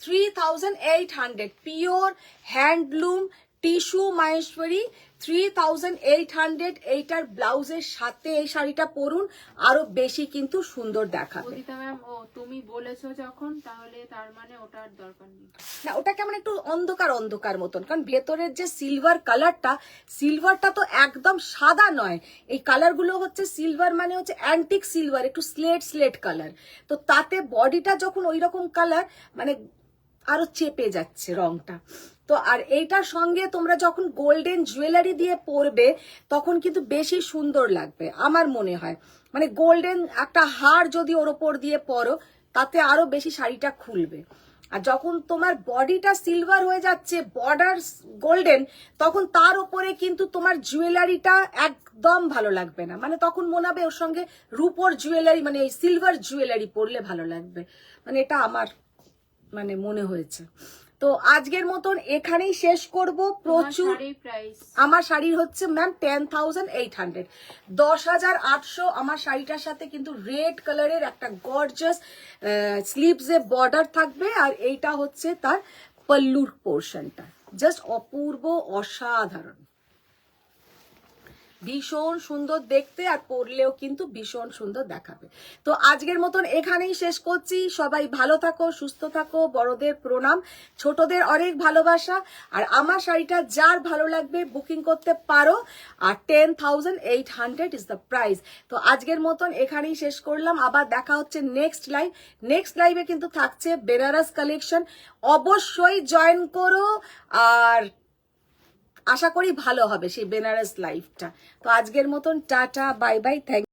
3800 পিওর হ্যান্ডলুম টিস্যু মাহেশ্বরী 3800। এইটার ব্লাউজের সাথে এই শাড়িটা পরুন, আরো বেশি কিন্তু সুন্দর দেখাবে। অদিতা ম্যাম, ও তুমি বলেছো যখন, তাহলে তার মানে ওটার দরকার নেই। না, ওটা কেমন একটু অন্ধকার অন্ধকার মতন, কারণ ভেতরের যে সিলভার কালারটা, সিলভারটা তো একদম সাদা নয়, এই কালার গুলো হচ্ছে সিলভার, মানে হচ্ছে অ্যান্টিক সিলভার, একটু স্লেট স্লেট কালার। তো তাতে বডিটা যখন ওই রকম কালার, মানে আরো চেপে যাচ্ছে রংটা। তো আর এইটার সঙ্গে তোমরা যখন গোল্ডেন জুয়েলারি দিয়ে পরবে তখন কিন্তু বেশি সুন্দর লাগবে আমার মনে হয়। মানে গোল্ডেন একটা হার যদি ওর ওপর দিয়ে পরো তাতে আরো বেশি শাড়িটা খুলবে। আর যখন তোমার বডিটা সিলভার হয়ে যাচ্ছে, বর্ডার গোল্ডেন, তখন তার উপরে কিন্তু তোমার জুয়েলারিটা একদম ভালো লাগবে না, মানে তখন মনে হবে ওর সঙ্গে রূপোর জুয়েলারি, মানে এই সিলভার জুয়েলারি পরলে ভালো লাগবে, মানে এটা আমার মানে মনে হয়েছে। তো আজকের মতন এখানেই শেষ করব। প্রচুর প্রাইস আমার শাড়ির হচ্ছে ম্যাম 10,800, 10,800 আমার শাড়িটার সাথে কিন্তু রেড কালারের একটা গর্জাস স্লিভসে বর্ডার থাকবে, আর এইটা হচ্ছে তার পল্লুর পোর্শনটা, জাস্ট অপূর্ব অসাধারণ, ভীষণ সুন্দর দেখতে, আর পরলেও কিন্তু ভীষণ সুন্দর দেখাবে। তো আজকের মতন এখানেই শেষ করছি। সবাই ভালো থাকো, সুস্থ থাকো, বড়দের প্রণাম, ছোটদের অনেক ভালোবাসা। আর আমার শাড়িটা যার ভালো লাগবে বুকিং করতে পারো, আর 10,800 ইজ দ্য প্রাইস। তো আজকের মতন এখানেই শেষ করলাম, আবার দেখা হচ্ছে নেক্সট লাইভ। নেক্সট লাইভে কিন্তু থাকছে বেনারস কালেকশন, অবশ্যই জয়েন করো, আর আশা করি ভালো হবে সেই বেনারস লাইফটা। তো আজকের মতন টাটা, বাই বাই, থ্যাংক